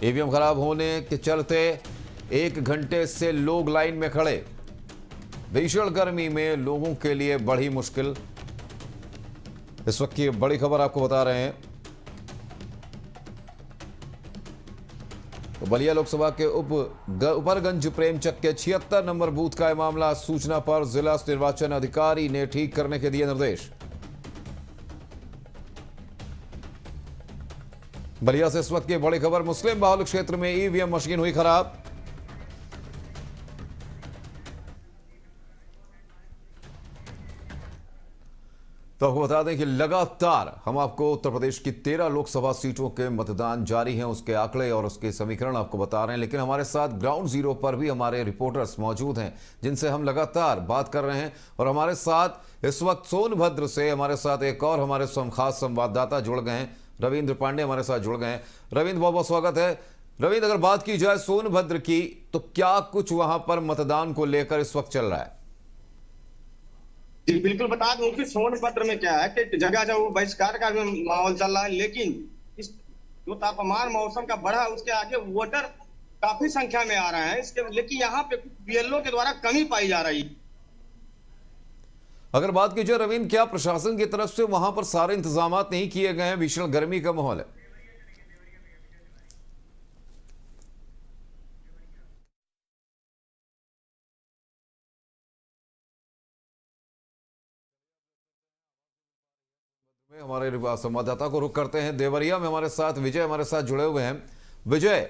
ईवीएम खराब होने के चलते 1 घंटे से लोग लाइन में खड़े। भीषण गर्मी में लोगों के लिए बड़ी मुश्किल। इस वक्त की बड़ी खबर आपको बता रहे हैं। तो बलिया लोकसभा के उपरगंज प्रेमचक के 76 नंबर बूथ का यह मामला। सूचना पर जिला निर्वाचन अधिकारी ने ठीक करने के दिए निर्देश। बलिया से इस वक्त की बड़ी खबर, मुस्लिम बाहुल्य क्षेत्र में ईवीएम मशीन हुई खराब। तो आपको बता दें कि लगातार हम आपको उत्तर प्रदेश की 13 लोकसभा सीटों के मतदान जारी हैं, उसके आंकड़े और उसके समीकरण आपको बता रहे हैं। लेकिन हमारे साथ ग्राउंड जीरो पर भी हमारे रिपोर्टर्स मौजूद हैं, जिनसे हम लगातार बात कर रहे हैं। और हमारे साथ इस वक्त सोनभद्र से हमारे साथ एक और हमारे खास संवाददाता जुड़ गए हैं, रविंद्र पांडे हमारे साथ जुड़ गए हैं। रविंद्र, बहुत बहुत स्वागत है। रविंद्र, अगर बात की जाए सोनभद्र की, तो क्या कुछ वहां पर मतदान को लेकर इस वक्त चल रहा है? जी बिल्कुल, बता दूं कि सोनभद्र में क्या है कि जगह जगह बहिष्कार का भी माहौल चल रहा है, लेकिन इस जो तापमान मौसम का बढ़ा, उसके आगे वोटर काफी संख्या में आ रहे हैं इसके, लेकिन यहाँ पे बीएलओ के द्वारा कमी पाई जा रही है। अगर बात की जाए रविंद्र, क्या प्रशासन की तरफ से वहां पर सारे इंतजाम नहीं किए गए हैं? भीषण गर्मी का माहौल है। हमारे संवाददाता को रुख करते हैं। देवरिया में हमारे साथ विजय हमारे साथ जुड़े हुए हैं। विजय,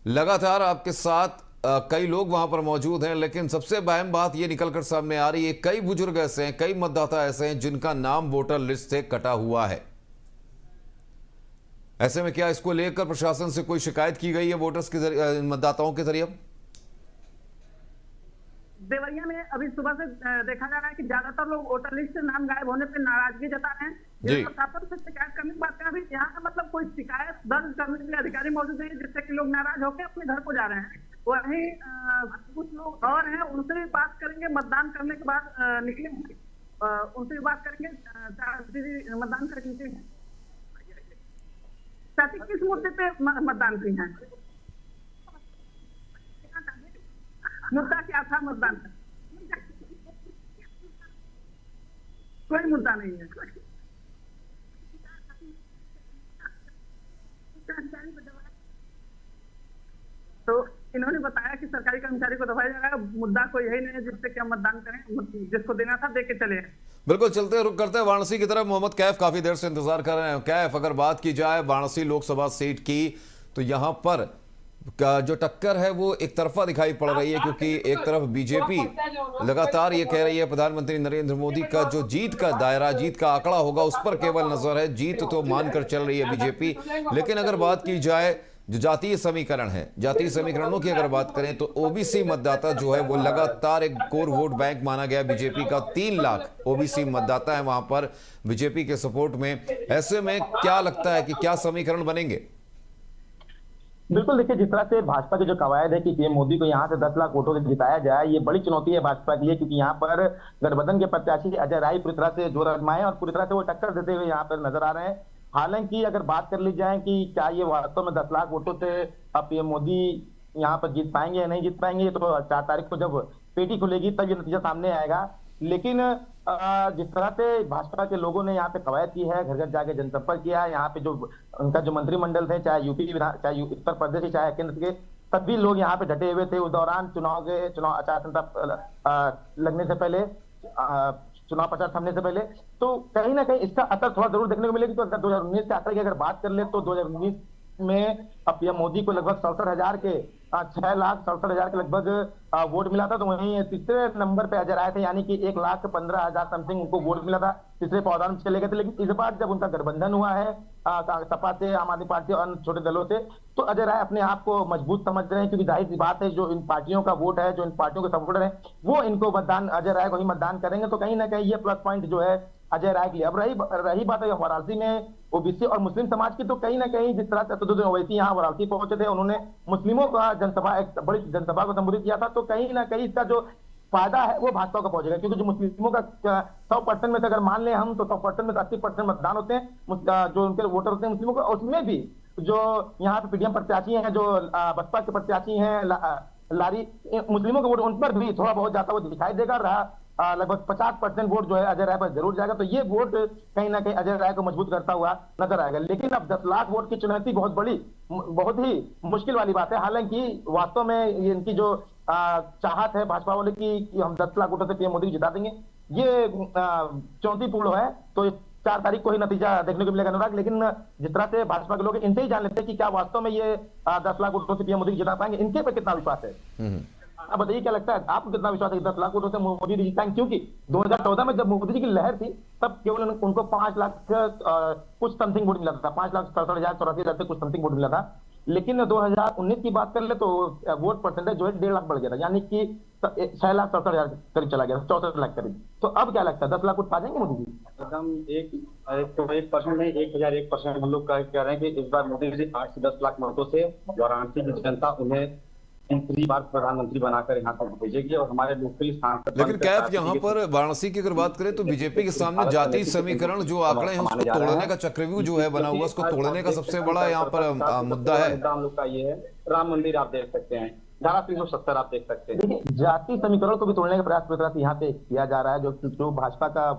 लगातार आपके साथ कई लोग वहां पर मौजूद हैं, लेकिन सबसे अहम बात यह निकलकर सामने आ रही है, कई बुजुर्ग ऐसे हैं, कई मतदाता ऐसे हैं जिनका नाम वोटर लिस्ट से कटा हुआ है। ऐसे में क्या इसको लेकर प्रशासन से कोई शिकायत की गई है वोटर्स के जरिए, मतदाताओं के जरिए? देवरिया में अभी सुबह से देखा जा रहा है कि ज्यादातर लोग वोटर लिस्ट से नाम गायब होने पे नाराजगी जता रहे हैं। प्रशासन से शिकायत करने की बात करें, अभी यहाँ का मतलब कोई शिकायत दर्ज करने के लिए अधिकारी मौजूद नहीं है, जिससे कि लोग नाराज होकर अपने घर को जा रहे हैं। वहीं कुछ लोग और हैं, उनसे भी बात करेंगे। मतदान करने के बाद निकले हैं, उनसे भी बात करेंगे। दीदी मतदान करके निकले हैं, चाची किस मुद्दे पे मतदान की है? मुद्दा क्या था मतदान का? कोई मुद्दा नहीं है। तो इन्होंने बताया कि सरकारी कर्मचारी को दबाया जा रहा है, मुद्दा कोई यही नहीं है जिससे कि हम मतदान करें, जिसको देना था दे के चले। बिल्कुल, चलते रुक करते हैं वाराणसी की तरफ। मोहम्मद कैफ काफी देर से इंतजार कर रहे हैं। कैफ, अगर बात की जाए वाराणसी लोकसभा सीट की, तो यहां पर जो टक्कर है वो एक तरफा दिखाई पड़ रही है, क्योंकि एक तरफ बीजेपी लगातार ये कह रही है प्रधानमंत्री नरेंद्र मोदी का जो जीत का दायरा, जीत का आंकड़ा होगा उस पर केवल नजर है। जीत तो मानकर चल रही है बीजेपी, लेकिन अगर बात की जाए जो जातीय समीकरण है, जातीय समीकरणों की अगर बात करें तो ओबीसी मतदाता जो है वो लगातार एक कोर वोट बैंक माना गया बीजेपी का। 3 लाख ओबीसी मतदाता है वहां पर बीजेपी के सपोर्ट में। ऐसे में क्या लगता है कि क्या समीकरण बनेंगे? बिल्कुल, देखिए जिस तरह से भाजपा की जो कवायद है कि पीएम मोदी को यहाँ से 10 लाख वोटों से जिताया जाए, ये बड़ी चुनौती है भाजपा के लिए, क्योंकि यहाँ पर गठबंधन के प्रत्याशी अजय राय पूरी तरह से जोर आजमाए और पूरी तरह से वो टक्कर देते हुए यहाँ पर नजर आ रहे हैं। हालांकि अगर बात कर ली जाए कि क्या ये वास्तव में 10 लाख वोटों से अब पीएम मोदी यहाँ पर जीत पाएंगे या नहीं जीत पाएंगे, तो 4 तारीख को जब पेटी खुलेगी तब ये नतीजा सामने आएगा। लेकिन जिस तरह से भाजपा के लोगों ने यहाँ पे कवायद की है, घर घर जाके जनसंपर्क किया है, यहाँ पे जो उनका जो मंत्रिमंडल थे, चाहे यूपी चाहे उत्तर प्रदेश चाहे केंद्र के, सभी लोग यहाँ पे डटे हुए थे उस दौरान चुनाव आचार संहिता लगने से पहले, चुनाव प्रचार थमने से पहले। तो कहीं ना कहीं इसका असर थोड़ा जरूर देखने को मिलेगी। तो अगर 2019 के आंकड़े की अगर बात कर ले तो 2019 में अब पीएम मोदी को लगभग 67,000 के 6,67,000 के लगभग वोट मिला था। तो वहीं तीसरे नंबर पे अजय राय थे, यानी कि 1,15,000 समथिंग उनको वोट मिला था, तीसरे पौधान में चले गए थे। लेकिन इस बार जब उनका गठबंधन हुआ है सपा से, आम आदमी पार्टी और अन्य छोटे दलों से, तो अजय राय अपने आप को मजबूत समझ रहे हैं, क्योंकि जाहिर सी बात है जो इन पार्टियों का वोट है, जो इन पार्टियों के सपोर्टर है, वो इनको मतदान अजय राय को ही मतदान करेंगे। तो कहीं ना कहीं ये प्लस पॉइंट जो है अजय राय के लिए। अब रही बात है वाराणसी में ओबीसी और मुस्लिम समाज की, तो कहीं ना कहीं जिस तरह से असदुद्दीन ओवैसी यहाँ वाराणसी पहुंचे थे, उन्होंने मुस्लिमों का जनसभा, एक बड़ी जनसभा को संबोधित किया था। तो कहीं ना कहीं इसका जो फायदा है वो भाजपा को पहुंचेगा, क्योंकि जो मुस्लिमों का 100% में से अगर मान लें हम, तो 100% में 80% मतदान होते हैं, जो उनके वोटर होते हैं मुस्लिमों को। उसमें भी जो यहाँ पे पीडीएम प्रत्याशी हैं, जो बसपा के प्रत्याशी हैं, लारी, मुस्लिमों के वोट उन पर भी थोड़ा बहुत जाता हुआ दिखाई देगा। लगभग 50% वोट जो है अजय राय पर जरूर जाएगा। तो ये वोट कहीं ना कहीं अजय राय को मजबूत करता हुआ नजर आएगा। लेकिन अब 10 लाख वोट की चुनौती बहुत ही मुश्किल वाली बात है। हालांकि वास्तव में ये इनकी जो चाहत है भाजपा वाले की हम 10 लाख वोटों से पीएम मोदी को जिता देंगे, ये चुनौतीपूर्ण है। तो 4 तारीख को ही नतीजा देखने को मिलेगा अनुराग। लेकिन जिस तरह से भाजपा के लोग इनसे ही जान लेते हैं कि क्या वास्तव में ये 10 लाख वोटों से पीएम मोदी को जिता पाएंगे, इनके पे कितना विश्वास है। अब बताइए क्या लगता है आपको, कितना विश्वास है 10 लाख वोटों से मोदी जी जिताएंगे? क्योंकि 2014 में जब मोदी जी की लहर थी तब केवल उनको 5 लाख कुछ समथिंग वोट मिला था, 5,67,084 से कुछ समथिंग वोट मिला था। लेकिन 2019 की बात कर ले तो वोट परसेंटेज जो है 1.5 लाख बढ़ गया था, यानी कि 6,67,000 करीब चला गया, 64 लाख करीब। तो अब क्या लगता है 10 लाख वोट पा जाएंगे मोदी जी? एकदम 1% नहीं, 1,001% हम लोग कह रहे हैं कि इस बार मोदी जी 8 से 10 लाख मतों से वाराणसी की जनता उन्हें तीसरी बार प्रधानमंत्री बनाकर यहाँ तक भेजेगी और हमारे लोकप्रिय सांसद। लेकिन कैफ, यहाँ पर वाराणसी की अगर बात करें तो बीजेपी के सामने जातीय समीकरण जो आंकड़े हैं उसको तोड़ने का चक्रव्यूह जो है बना हुआ, उसको तोड़ने का सबसे बड़ा यहाँ पर मुद्दा है। हम लोग का ये है, राम मंदिर आप देख सकते हैं, धारा 370 आप देख सकते हैं। देखिए जातीय समीकरण को भी तोड़ने का प्रयास पूरी तरह से यहाँ पे किया जा रहा है, जो भाजपा का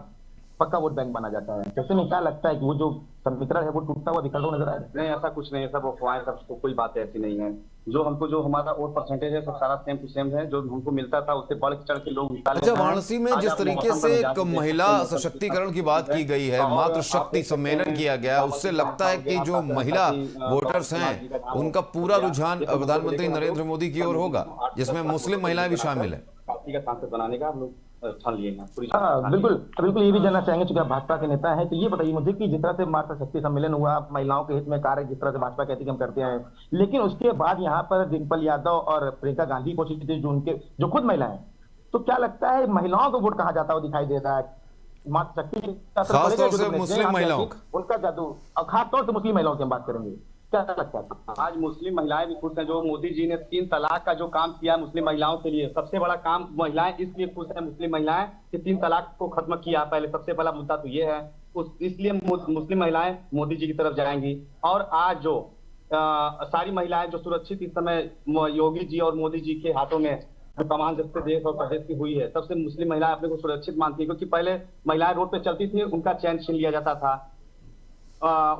पक्का वोट बैंक माना जाता है। कैसे में क्या लगता है कि वो जो समीकरण है वो टूटता हुआ दिखता हुआ नजर आएगा? नहीं, ऐसा कुछ नहीं है, सब अफवाहें, सब कोई बात ऐसी नहीं है। जो हमको जो हमारा वोट परसेंटेज है सब सारा सेम टू सेम है, जो हमको मिलता था उससे बढ़ चढ़ के लोग। अच्छा, वाराणसी में जिस तरीके से एक महिला सशक्तिकरण की बात की गई है, मातृ शक्ति सम्मेलन किया गया, उससे लगता है कि जो महिला वोटर्स हैं उनका पूरा रुझान प्रधानमंत्री नरेंद्र मोदी की ओर होगा, जिसमें मुस्लिम महिलाएं भी शामिल है। पार्टी का सांसद बनाने का हम लोग ठान लिए हैं पूरी। हाँ बिल्कुल बिल्कुल, ये भी जानना चाहेंगे चूंकि आप भाजपा के नेता हैं, तो ये बताइए मुझे कि जिस तरह से मातृशक्ति सम्मेलन हुआ, महिलाओं के हित में कार्य जिस तरह से भाजपा कहती है कि हम करते हैं, लेकिन उसके बाद यहाँ पर डिम्पल यादव और प्रियंका गांधी पहुंची थी, जो खुद महिलाएं, तो क्या लगता है महिलाओं को वोट कहाँ जाता हुआ दिखाई दे रहा है? मातृशक्ति का असर पड़ेगा? खासतौर से मुस्लिम महिलाओं का, उनका जादू, और खासतौर से मुस्लिम महिलाओं की हम बात करेंगे, क्या लगता है? आज मुस्लिम महिलाएं भी खुश हैं। जो मोदी जी ने 3 तलाक का जो काम किया मुस्लिम महिलाओं के लिए, सबसे बड़ा काम महिलाएं इसलिए खुश हैं मुस्लिम महिलाएं कि 3 तलाक को खत्म किया। पहले सबसे पहला मुद्दा तो ये है, इसलिए मुस्लिम महिलाएं मोदी जी की तरफ जाएंगी। और आज जो सारी महिलाएं जो सुरक्षित इस समय योगी जी और मोदी जी के हाथों में कमान जब से देश और प्रदेश की हुई है, तब से मुस्लिम महिलाएं अपने को सुरक्षित मानती है। क्योंकि पहले महिलाएं रोड पे चलती थी, उनका चैन छीन लिया जाता था,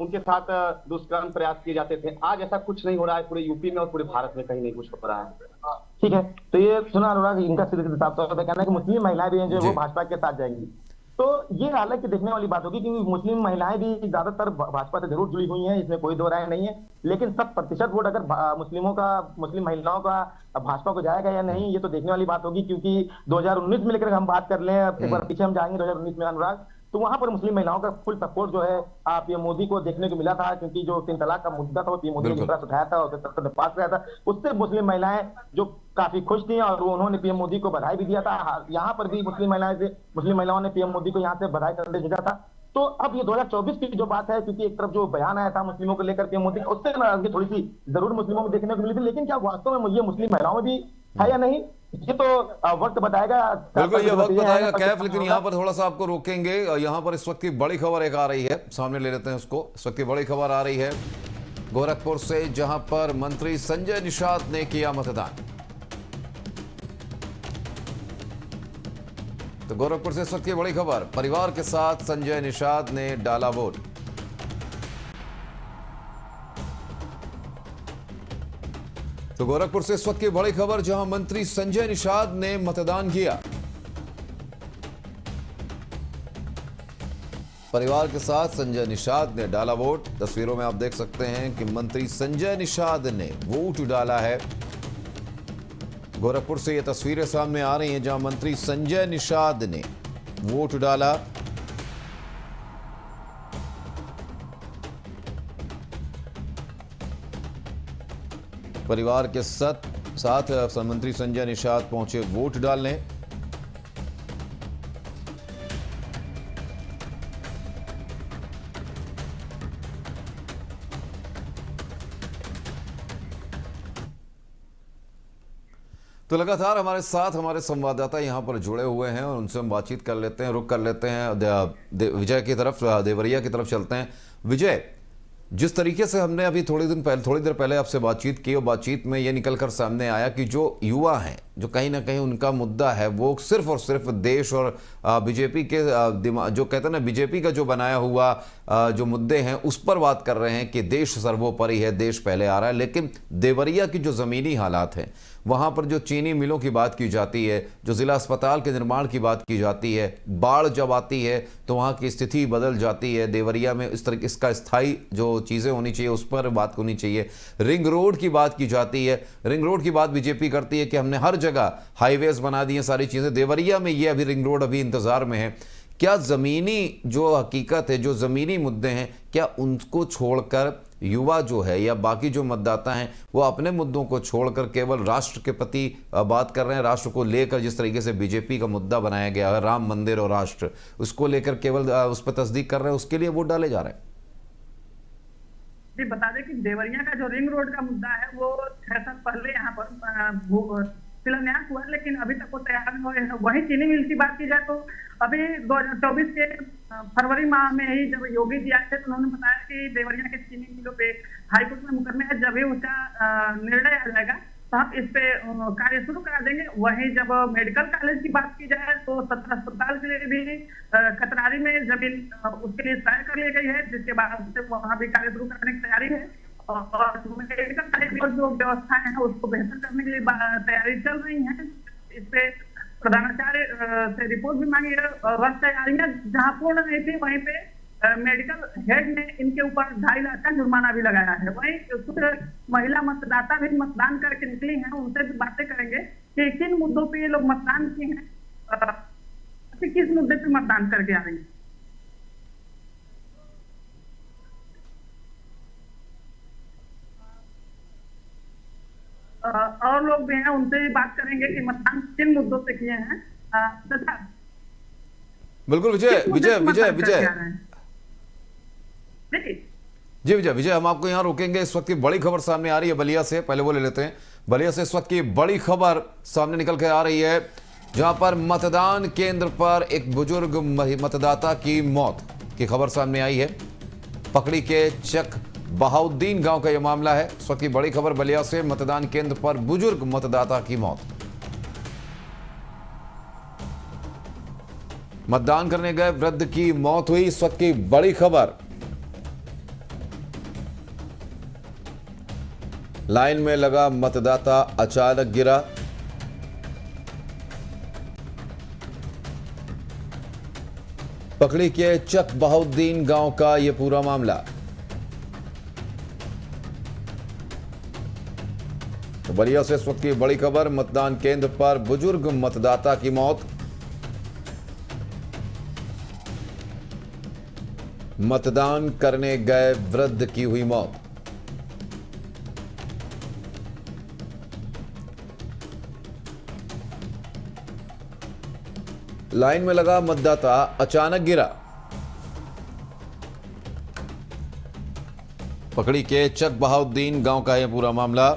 उनके साथ दुष्कर्म प्रयास किए जाते थे। आज ऐसा कुछ नहीं हो रहा है, पूरे यूपी में और पूरे भारत में कहीं नहीं कुछ हो रहा है। ठीक है, तो ये सुना अनुराग, इनका सीधे साफ तौर पर कहना है कि मुस्लिम महिलाएं भी हैं जो वो भाजपा के साथ जाएंगी। तो ये हालांकि देखने वाली बात होगी, क्योंकि मुस्लिम महिलाएं भी ज्यादातर भाजपा से जरूर जुड़ी हुई हैं, इसमें कोई दो राय नहीं है। लेकिन 100% वोट अगर मुस्लिम महिलाओं का भाजपा को जाएगा या नहीं, ये तो देखने वाली बात होगी। क्योंकि 2019 में लेकर हम बात कर लें, एक बार पीछे हम जाएंगे 2019 में अनुराग, तो वहां पर मुस्लिम महिलाओं का फुल सपोर्ट जो है आप पीएम मोदी को देखने को मिला था। क्योंकि जो 3 तलाक का मुद्दा था वो पीएम मोदी ने उठाया था और संसद में पास किया था, उससे मुस्लिम महिलाएं जो काफी खुश थी और उन्होंने पीएम मोदी को बधाई भी दिया था। यहाँ पर भी मुस्लिम महिलाओं ने पीएम मोदी को यहाँ से बधाई संदेश भेजा था। तो अब ये 2024 की जो बात है, क्योंकि एक तरफ जो बयान आया था मुस्लिमों को लेकर पीएम मोदी, उससे नाराजगी थोड़ी सी जरूर मुस्लिमों में देखने को मिली थी। लेकिन क्या वास्तव में ये मुस्लिम महिलाओं में भी है या नहीं, ये तो वक्त बताएगा। बिल्कुल ये वक्त बताएगा कैफ। लेकिन यहाँ पर थोड़ा सा आपको रोकेंगे। यहाँ पर इस वक्त की बड़ी खबर एक आ रही है, सामने ले लेते हैं उसको। इस वक्त की बड़ी खबर आ रही है गोरखपुर से, जहां पर मंत्री संजय निषाद ने किया मतदान। तो गोरखपुर से इस वक्त की बड़ी खबर, परिवार के साथ संजय निषाद ने डाला वोट। तो गोरखपुर से इस वक्त की बड़ी खबर, जहां मंत्री संजय निषाद ने मतदान किया। परिवार के साथ संजय निषाद ने डाला वोट। तस्वीरों में आप देख सकते हैं कि मंत्री संजय निषाद ने वोट डाला है। गोरखपुर से ये तस्वीरें सामने आ रही हैं, जहां मंत्री संजय निषाद ने वोट डाला। परिवार के साथ मंत्री संजय निषाद पहुंचे वोट डालने। तो लगातार हमारे साथ हमारे संवाददाता यहां पर जुड़े हुए हैं और उनसे हम बातचीत कर लेते हैं, रुक कर लेते हैं विजय की तरफ, देवरिया की तरफ चलते हैं। विजय, जिस तरीके से हमने अभी थोड़ी देर पहले आपसे बातचीत की, और बातचीत में ये निकलकर सामने आया कि जो युवा हैं, जो कहीं ना कहीं उनका मुद्दा है वो सिर्फ और सिर्फ देश और बीजेपी के जो कहते हैं ना, बीजेपी का जो बनाया हुआ जो मुद्दे हैं उस पर बात कर रहे हैं कि देश सर्वोपरि है, देश पहले आ रहा है। लेकिन देवरिया की जो ज़मीनी हालात हैं, वहाँ पर जो चीनी मिलों की बात की जाती है, जो ज़िला अस्पताल के निर्माण की बात की जाती है, बाढ़ जब आती है तो वहाँ की स्थिति बदल जाती है। देवरिया में इस तरह इसका स्थायी जो चीज़ें होनी चाहिए उस पर बात होनी चाहिए। रिंग रोड की बात की जाती है, रिंग रोड की बात बीजेपी करती है कि हमने हर जगह हाईवेज बना दिए, सारी चीज़ें। देवरिया में ये अभी रिंग रोड अभी इंतज़ार में है। क्या ज़मीनी जो हकीकत है, जो ज़मीनी मुद्दे हैं, क्या उनको छोड़कर युवा जो है या बाकी जो मतदाता हैं वो अपने मुद्दों को छोड़कर केवल राष्ट्र के प्रति बात कर रहे हैं? राष्ट्र को लेकर जिस तरीके से बीजेपी का मुद्दा बनाया गया है, राम मंदिर और राष्ट्र, उसको लेकर केवल उस पर तस्दीक कर रहे हैं, उसके लिए वोट डाले जा रहे हैं? जी बता दें कि देवरिया का जो रिंग रोड का मुद्दा है वो 6 साल पहले यहाँ पर शिलान्यास हुआ, लेकिन अभी तक वो तैयार नहीं हुए। वही चीनी मिल की बात की जाए तो अभी 2024 के फरवरी माह में ही जब योगी जी आए थे तो उन्होंने बताया कि देवरिया के चीनी मिलों पे हाईकोर्ट में मुकदमे है, जब भी उसका निर्णय आ जाएगा तो हम इस पे कार्य शुरू करा देंगे। वहीं जब मेडिकल कॉलेज की बात की जाए तो सत्र अस्पताल के लिए भी कतरारी में जमीन उसके लिए तय कर ली गई है, जिसके बाद से वहाँ भी कार्य शुरू करने की तैयारी है। और मेडिकल कॉलेज जो व्यवस्थाएं हैं उसको बेहतर करने के लिए तैयारी चल रही है। इस पे प्रधानाचार्य से रिपोर्ट भी मांगी है। वर्ष तैयारियां जहाँ पूर्ण नहीं थी वहीं पे मेडिकल हेड ने इनके ऊपर 2.5 लाख का जुर्माना भी लगाया है। वहीं कुछ महिला मतदाता भी मतदान करके निकली हैं, उनसे भी बातें करेंगे कि किन मुद्दों पे ये लोग मतदान किए हैं। कि किस मुद्दे पे मतदान करके आ रही है। और लोग भी हैं, उनसे भी बात करेंगे कि मतदान किन मुद्दों पे किए हैं। तथा बिल्कुल विजय विजय विजय विजय जी विजय हम आपको यहाँ रोकेंगे। इस वक्त की बड़ी खबर सामने आ रही है बलिया से, पहले वो ले लेते हैं। बलिया से इस वक्त की बड़ी खबर सामने निकल के आ रही है, जहां पर मतदान केंद्र पर एक बुजुर्ग मतदाता की मौत की खबर सामने आई है। पकड़ी के चक बहाउद्दीन गांव का यह मामला है। इस वक्त की बड़ी खबर बलिया से, मतदान केंद्र पर बुजुर्ग मतदाता की मौत। मतदान करने गए वृद्ध की मौत हुई। इस वक्त की बड़ी खबर। लाइन में लगा मतदाता अचानक गिरा। पकड़ी के चक बहाउद्दीन गांव का यह पूरा मामला। तो बलिया से इस वक्त की बड़ी खबर, मतदान केंद्र पर बुजुर्ग मतदाता की मौत। मतदान करने गए वृद्ध की हुई मौत। लाइन में लगा मतदाता अचानक गिरा। पकड़ी के चक बहाउद्दीन गांव का यह पूरा मामला।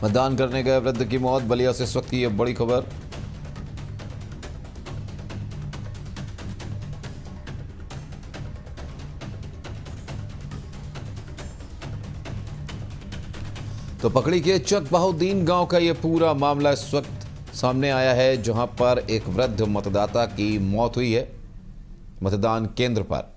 मतदान करने गए वृद्ध की मौत। बलिया से इस वक्त की यह बड़ी खबर। तो पकड़ी के चक बहाउद्दीन गांव का यह पूरा मामला इस वक्त सामने आया है, जहां पर एक वृद्ध मतदाता की मौत हुई है मतदान केंद्र पर।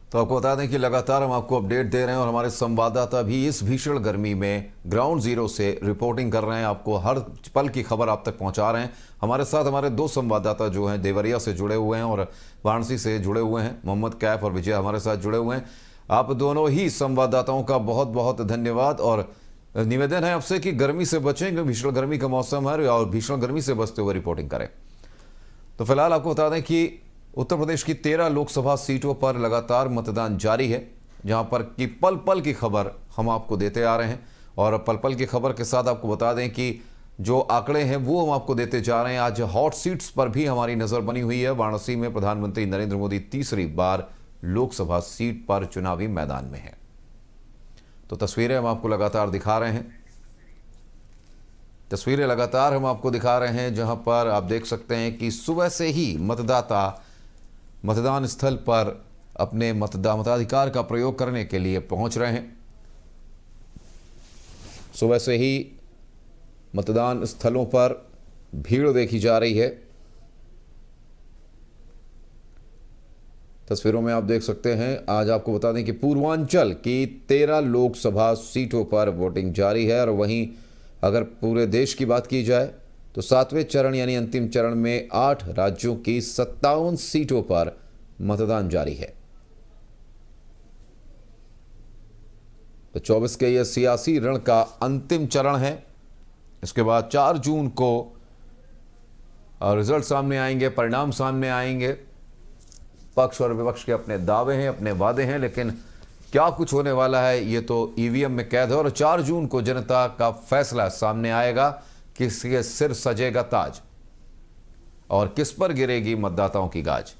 तो आपको बता दें कि लगातार हम आपको अपडेट दे रहे हैं और हमारे संवाददाता भी इस भीषण गर्मी में ग्राउंड जीरो से रिपोर्टिंग कर रहे हैं। आपको हर पल की खबर आप तक पहुंचा रहे हैं। हमारे साथ हमारे दो संवाददाता जो हैं देवरिया से जुड़े हुए हैं और वाराणसी से जुड़े हुए हैं, मोहम्मद कैफ और विजय हमारे साथ जुड़े हुए हैं। आप दोनों ही संवाददाताओं का बहुत बहुत धन्यवाद। और निवेदन है आपसे कि गर्मी से बचें, क्योंकि भीषण गर्मी का मौसम है और भीषण गर्मी से बचते हुए रिपोर्टिंग करें। तो फिलहाल आपको बता दें कि उत्तर प्रदेश की 13 लोकसभा सीटों पर लगातार मतदान जारी है, जहां पर की पल पल की खबर हम आपको देते आ रहे हैं। और पल पल की खबर के साथ आपको बता दें कि जो आंकड़े हैं वो हम आपको देते जा रहे हैं। आज हॉट सीट्स पर भी हमारी नज़र बनी हुई है। वाराणसी में प्रधानमंत्री नरेंद्र मोदी तीसरी बार लोकसभा सीट पर चुनावी मैदान में है। तो तस्वीरें हम आपको लगातार दिखा रहे हैं, तस्वीरें लगातार हम आपको दिखा रहे हैं, जहां पर आप देख सकते हैं कि सुबह से ही मतदाता मतदान स्थल पर अपने मताधिकार का प्रयोग करने के लिए पहुंच रहे हैं। सुबह से ही मतदान स्थलों पर भीड़ देखी जा रही है। तस्वीरों में आप देख सकते हैं। आज आपको बता दें कि पूर्वांचल की 13 लोकसभा सीटों पर वोटिंग जारी है और वहीं अगर पूरे देश की बात की जाए तो 7वें चरण यानी अंतिम चरण में 8 राज्यों की 57 सीटों पर मतदान जारी है। तो 24 के यह सियासी रण का अंतिम चरण है। इसके बाद 4 जून को रिजल्ट सामने आएंगे, परिणाम सामने आएंगे। पक्ष और विपक्ष के अपने दावे हैं, अपने वादे हैं, लेकिन क्या कुछ होने वाला है ये तो ईवीएम में कैद है। और 4 जून को जनता का फैसला सामने आएगा, किसके सिर सजेगा ताज और किस पर गिरेगी मतदाताओं की गाज।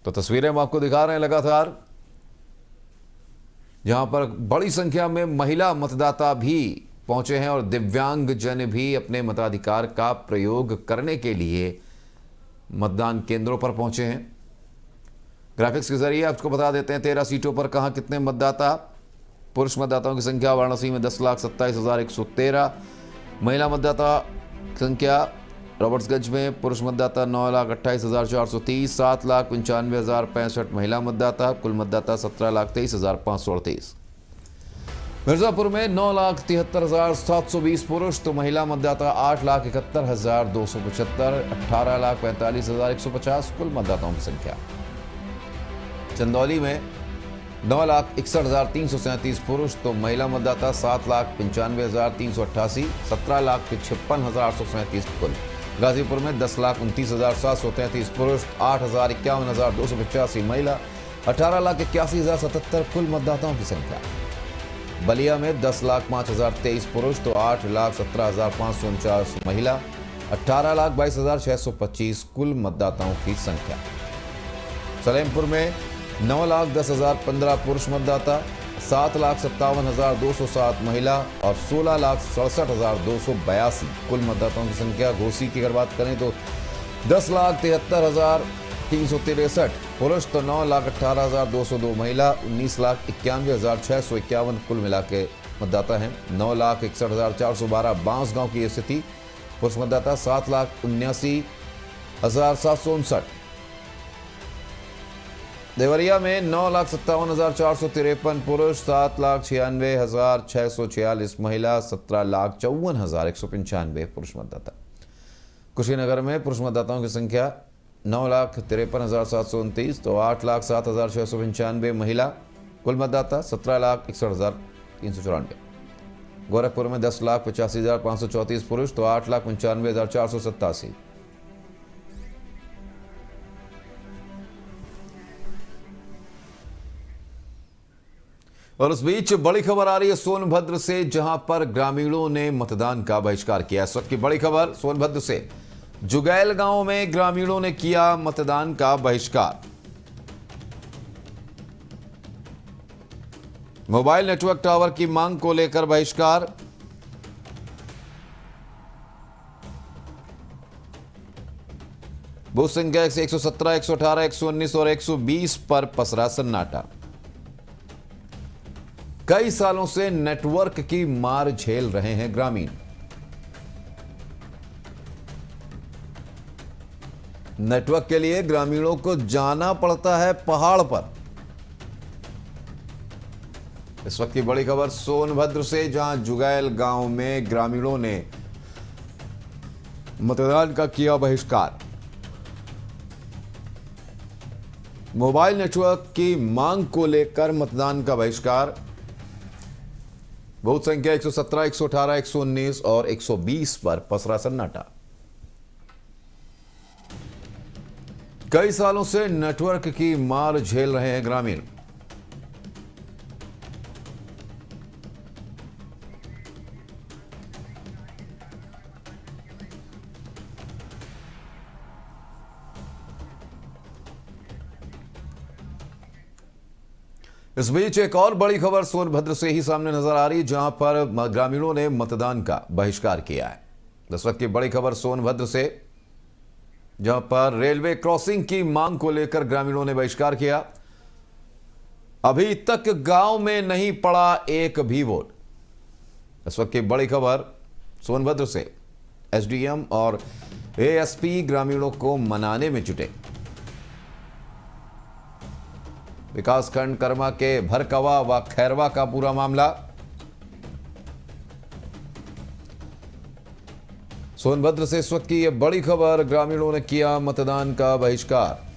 तो तस्वीरें हम आपको दिखा रहे हैं लगातार, जहां पर बड़ी संख्या में महिला मतदाता भी पहुंचे हैं और दिव्यांग जन भी अपने मताधिकार का प्रयोग करने के लिए मतदान केंद्रों पर पहुंचे हैं। ग्राफिक्स के जरिए आपको बता देते हैं 13 सीटों पर कहां कितने मतदाता। पुरुष मतदाताओं की संख्या वाराणसी में 10,27,113, महिला मतदाता संख्या रॉबर्ट्सगंज में पुरुष मतदाता 9,28,430, 7,95,065 महिला मतदाता, कुल मतदाता 17,23,538। मिर्जापुर में 9,73,720 पुरुष तो महिला मतदाता 8,71,275, 18,45,150 कुल मतदाताओं की संख्या। चंदौली में 9,61,337 पुरुष तो महिला मतदाता 7,95,388, 17,56,837 कुल। गाजीपुर में 10,29,733 पुरुष, 8,51,285 महिला, 18,81,077 कुल मतदाताओं की संख्या। बलिया में 10,05,023 पुरुष तो 8,17,549 महिला, 18,22,625 कुल मतदाताओं की संख्या। सलेमपुर में 9,10,015 पुरुष मतदाता, 7,57,207 महिला और 16,67,282 कुल मतदाताओं की संख्या। घोसी की अगर बात करें तो 10,73,363 पुरुष तो 9,18,202 महिला, 19,91,651 कुल मिला के मतदाता हैं। 9,61,412 बांसगांव की स्थिति, पुरुष मतदाता 7,79,759। देवरिया में 9,57,453 पुरुष, 7,96,646 महिला, 17,54,195 पुरुष मतदाता। कुशीनगर में पुरुष मतदाताओं की संख्या 9,53,729 तो 8,07,695 महिला, कुल मतदाता 17,61,394। गोरखपुर में 10,85,534 पुरुष तो 8,95,487। और उस बीच बड़ी खबर आ रही है सोनभद्र से, जहां पर ग्रामीणों ने मतदान का बहिष्कार किया। इस वक्त की बड़ी खबर सोनभद्र से, जुगैल गांव में ग्रामीणों ने किया मतदान का बहिष्कार। मोबाइल नेटवर्क टावर की मांग को लेकर बहिष्कार। बूथ संख्या 117, 118, 119 और 120 पर पसरा सन्नाटा। कई सालों से नेटवर्क की मार झेल रहे हैं ग्रामीण। नेटवर्क के लिए ग्रामीणों को जाना पड़ता है पहाड़ पर। इस वक्त की बड़ी खबर सोनभद्र से, जहां जुगैल गांव में ग्रामीणों ने मतदान का किया बहिष्कार। मोबाइल नेटवर्क की मांग को लेकर मतदान का बहिष्कार। बूथ संख्या 117, 118, 119 और 120 पर पसरा सन्नाटा। कई सालों से नेटवर्क की मार झेल रहे हैं ग्रामीण। इस बीच एक और बड़ी खबर सोनभद्र से ही सामने नजर आ रही, जहां पर ग्रामीणों ने मतदान का बहिष्कार किया है। इस वक्त की बड़ी खबर सोनभद्र से, जहां पर रेलवे क्रॉसिंग की मांग को लेकर ग्रामीणों ने बहिष्कार किया। अभी तक गांव में नहीं पड़ा एक भी वोट। इस वक्त की बड़ी खबर सोनभद्र से, एसडीएम और एएसपी ग्रामीणों को मनाने में जुटे। विकासखंड कर्मा के भरकवा व खैरवा का पूरा मामला। सोनभद्र से इस वक्त की यह बड़ी खबर, ग्रामीणों ने किया मतदान का बहिष्कार।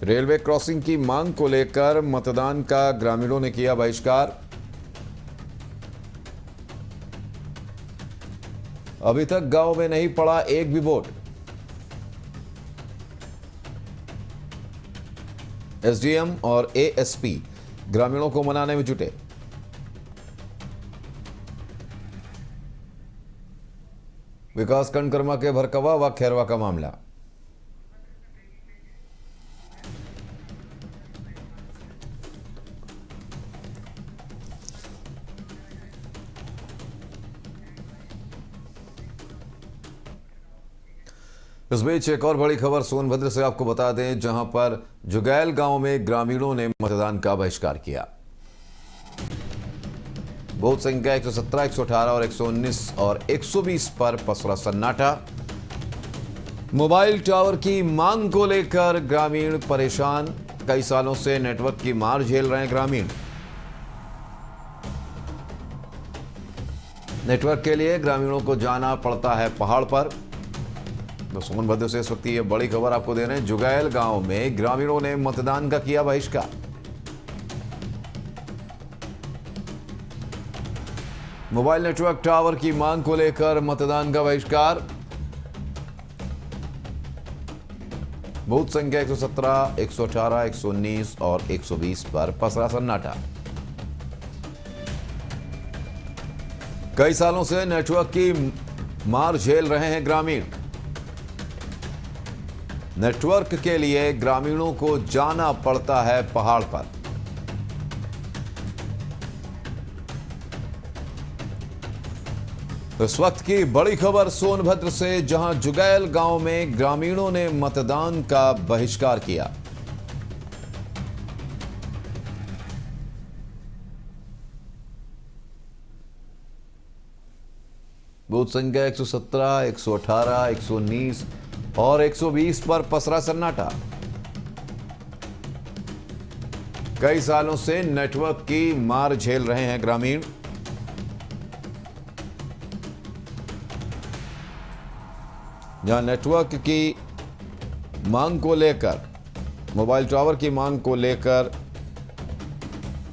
रेलवे क्रॉसिंग की मांग को लेकर मतदान का ग्रामीणों ने किया बहिष्कार। अभी तक गांव में नहीं पड़ा एक भी वोट। एसडीएम और एएसपी ग्रामीणों को मनाने में जुटे। विकासखंड कर्मा के भरकवा व खैरवा का मामला। इस बीच एक और बड़ी खबर सोनभद्र से आपको बता दें, जहां पर जुगैल गांव में ग्रामीणों ने मतदान का बहिष्कार किया। वोट संख्या 117, 118 और 119 और 120 पर पसरा सन्नाटा। मोबाइल टावर की मांग को लेकर ग्रामीण परेशान। कई सालों से नेटवर्क की मार झेल रहे हैं ग्रामीण। नेटवर्क के लिए ग्रामीणों को जाना पड़ता है पहाड़ पर। तो सोनभद्र से इस वक्त ये बड़ी खबर आपको दे रहे हैं। जुगैल गांव में ग्रामीणों ने मतदान का किया बहिष्कार। मोबाइल नेटवर्क टावर की मांग को लेकर मतदान का बहिष्कार। बूथ संख्या 117, 118, 119 और 120 पर पसरा सन्नाटा। कई सालों से नेटवर्क की मार झेल रहे हैं ग्रामीण। नेटवर्क के लिए ग्रामीणों को जाना पड़ता है पहाड़ पर। इस वक्त की बड़ी खबर सोनभद्र से, जहां जुगैल गांव में ग्रामीणों ने मतदान का बहिष्कार किया। बूथ संख्या 117, 118, 119 और 120 पर पसरा सन्नाटा। कई सालों से नेटवर्क की मार झेल रहे हैं ग्रामीण। जहां नेटवर्क की मांग को लेकर, मोबाइल टावर की मांग को लेकर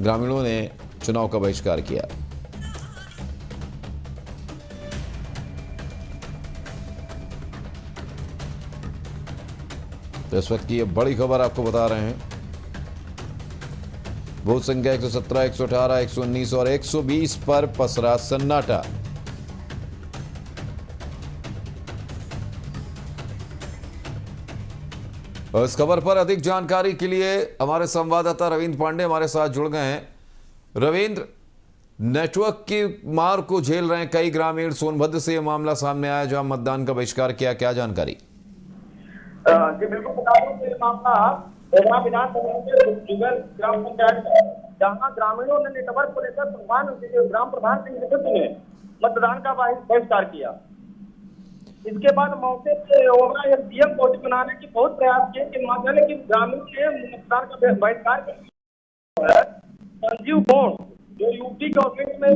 ग्रामीणों ने चुनाव का बहिष्कार किया। तो इस वक्त की ये बड़ी खबर आपको बता रहे हैं। बूथ संख्या 117, 118, 119 और 120 पर पसरा सन्नाटा। और इस खबर पर अधिक जानकारी के लिए हमारे संवाददाता रविंद्र पांडे हमारे साथ जुड़ गए हैं। रविंद्र, नेटवर्क की मार को झेल रहे हैं कई ग्रामीण। सोनभद्र से यह मामला सामने आया जहां मतदान का बहिष्कार किया, क्या जानकारी? जी बिल्कुल बता दूं कि मामला ओबरा विधानसभा के जुगल ग्राम पंचायत है, जहां ग्रामीणों ने नेटवर्क को लेकर ग्राम प्रधान के नेतृत्व में मतदान का बहिष्कार किया। इसके बाद मौके से ओबरा एसडीएम को बनाने की बहुत प्रयास किए कि माध्यम की ग्रामीण ने मतदान का बहिष्कार किया। संजीव गौड़ जो यूपी गवर्नमेंट में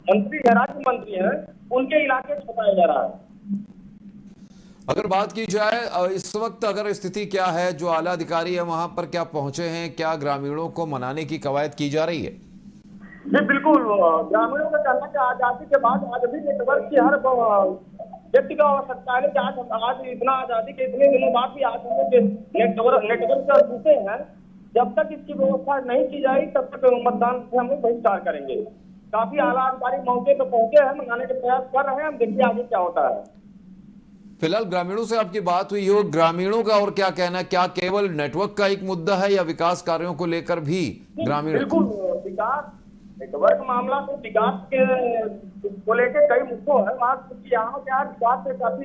मंत्री है, राज्य मंत्री है, उनके इलाके से बताया जा रहा है। अगर बात की जाए इस वक्त अगर स्थिति क्या है, जो आला अधिकारी है वहां पर क्या पहुंचे हैं, क्या ग्रामीणों को मनाने की कवायद की जा रही है? जी बिल्कुल, ग्रामीणों का कहना है आजादी के बाद आज भी नेटवर्क की हर व्यक्ति का आवश्यकता है। आज इतना आजादी के इतने दिनों बाद भी आज हम नेटवर्क का छूटे हैं। जब तक इसकी व्यवस्था नहीं की जाएगी तब तक मतदान से हम लोग बहिष्कार करेंगे। काफी आला अधिकारी मौके पर पहुंचे हैं, मनाने के प्रयास कर रहे हैं। हम देखिए आगे क्या होता है। फिलहाल ग्रामीणों से आपकी बात हुई हो, ग्रामीणों का और क्या कहना है? क्या केवल नेटवर्क का एक मुद्दा है या विकास कार्यों को लेकर भी ग्रामीण? बिल्कुल, विकास नेटवर्क मामला तो विकास के को लेकर कई मुद्दे है। यहाँ क्या विकास से काफी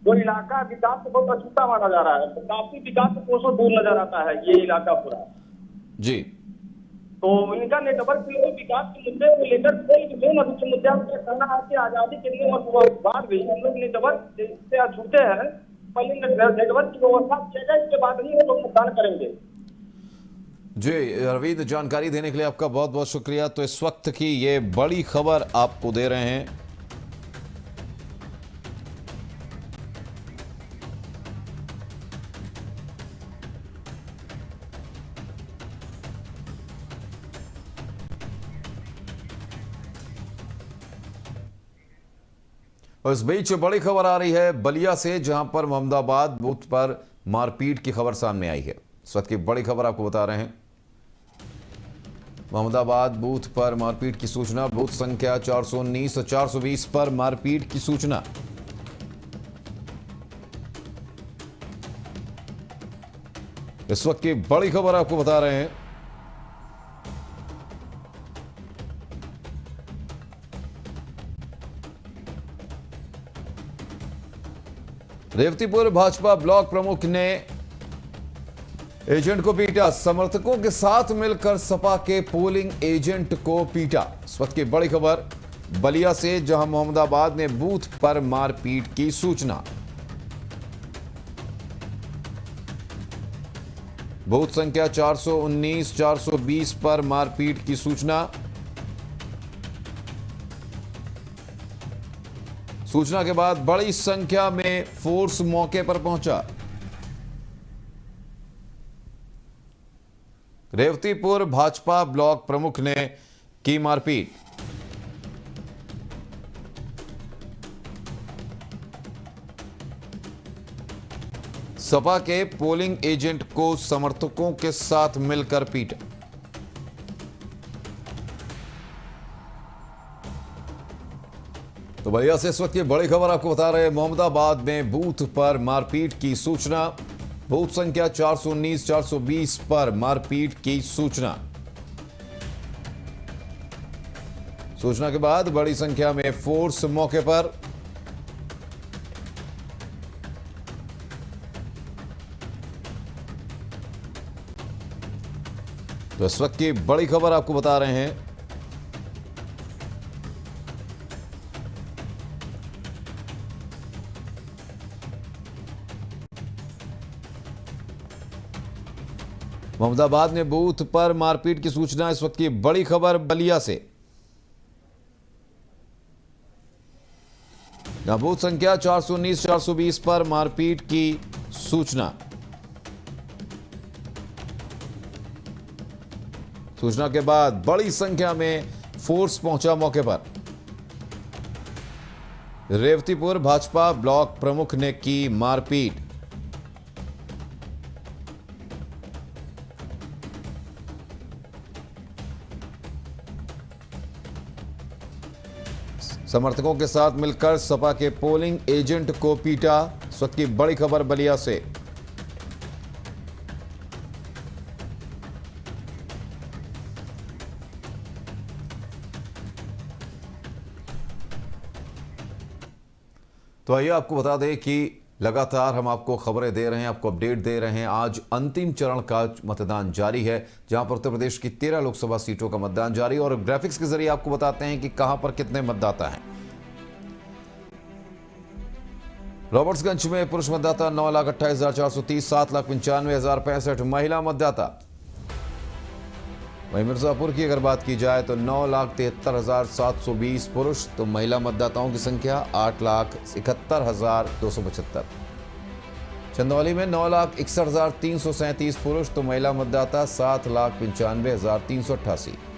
जो इलाका विकास से बहुत अछूता माना जा रहा है, तो काफी विकास से कोसों दूर नजर आता है ये इलाका पूरा जी। तो इनका नेटवर्क के विकास के मुद्दे को लेकर कोई मुद्दा कहना है कि आजादी के लिए बाद भी हम लोग नेटवर्क से अछूते हैं। पहले नेटवर्क की व्यवस्था किया जाए, इसके बाद ही हम लोग मतदान करेंगे। जी रविंद्र, जानकारी देने के लिए आपका बहुत बहुत शुक्रिया। तो इस वक्त की ये बड़ी खबर आपको दे रहे हैं। और इस बीच बड़ी खबर आ रही है बलिया से, जहां पर मोहम्मदाबाद बूथ पर मारपीट की खबर सामने आई है। इस वक्त की बड़ी खबर आपको बता रहे हैं। मोहम्मदाबाद बूथ पर मारपीट की सूचना। बूथ संख्या 419 और 420 पर मारपीट की सूचना। इस वक्त की बड़ी खबर आपको बता रहे हैं। रेवतीपुर भाजपा ब्लॉक प्रमुख ने एजेंट को पीटा। समर्थकों के साथ मिलकर सपा के पोलिंग एजेंट को पीटा। इस वक्त की बड़ी खबर बलिया से, जहां मोहम्मदाबाद में बूथ पर मारपीट की सूचना। बूथ संख्या 419, 420 पर मारपीट की सूचना। सूचना के बाद बड़ी संख्या में फोर्स मौके पर पहुंचा। रेवतीपुर भाजपा ब्लॉक प्रमुख ने की मारपीट। सपा के पोलिंग एजेंट को समर्थकों के साथ मिलकर पीटा। तो बलिया से इस वक्त की बड़ी खबर आपको बता रहे हैं। मोहम्मदाबाद में बूथ पर मारपीट की सूचना। बूथ संख्या 419, 420 पर मारपीट की सूचना। सूचना के बाद बड़ी संख्या में फोर्स मौके पर। तो इस वक्त की बड़ी खबर आपको बता रहे हैं। मोहम्मदाबाद में बूथ पर मारपीट की सूचना। इस वक्त की बड़ी खबर बलिया से, जहां बूथ संख्या 419, 420 पर मारपीट की सूचना। सूचना के बाद बड़ी संख्या में फोर्स पहुंचा मौके पर। रेवतीपुर भाजपा ब्लॉक प्रमुख ने की मारपीट। समर्थकों के साथ मिलकर सपा के पोलिंग एजेंट को पीटा। इस वक्त की बड़ी खबर बलिया से। तो आइए आपको बता दें कि लगातार हम आपको खबरें दे रहे हैं, आपको अपडेट दे रहे हैं। आज अंतिम चरण का मतदान जारी है, जहां पर उत्तर प्रदेश की 13 लोकसभा सीटों का मतदान जारी है और ग्राफिक्स के जरिए आपको बताते हैं कि कहां पर कितने मतदाता हैं। रॉबर्ट्सगंज में पुरुष मतदाता 9,28,430, 7,95,065 महिला मतदाता। वहीं मिर्जापुर की अगर बात की जाए तो 9,73,720 पुरुष, तो महिला मतदाताओं की संख्या 8,71,275। चंदौली में 9,61,337 पुरुष, तो महिला मतदाता 7,95,388।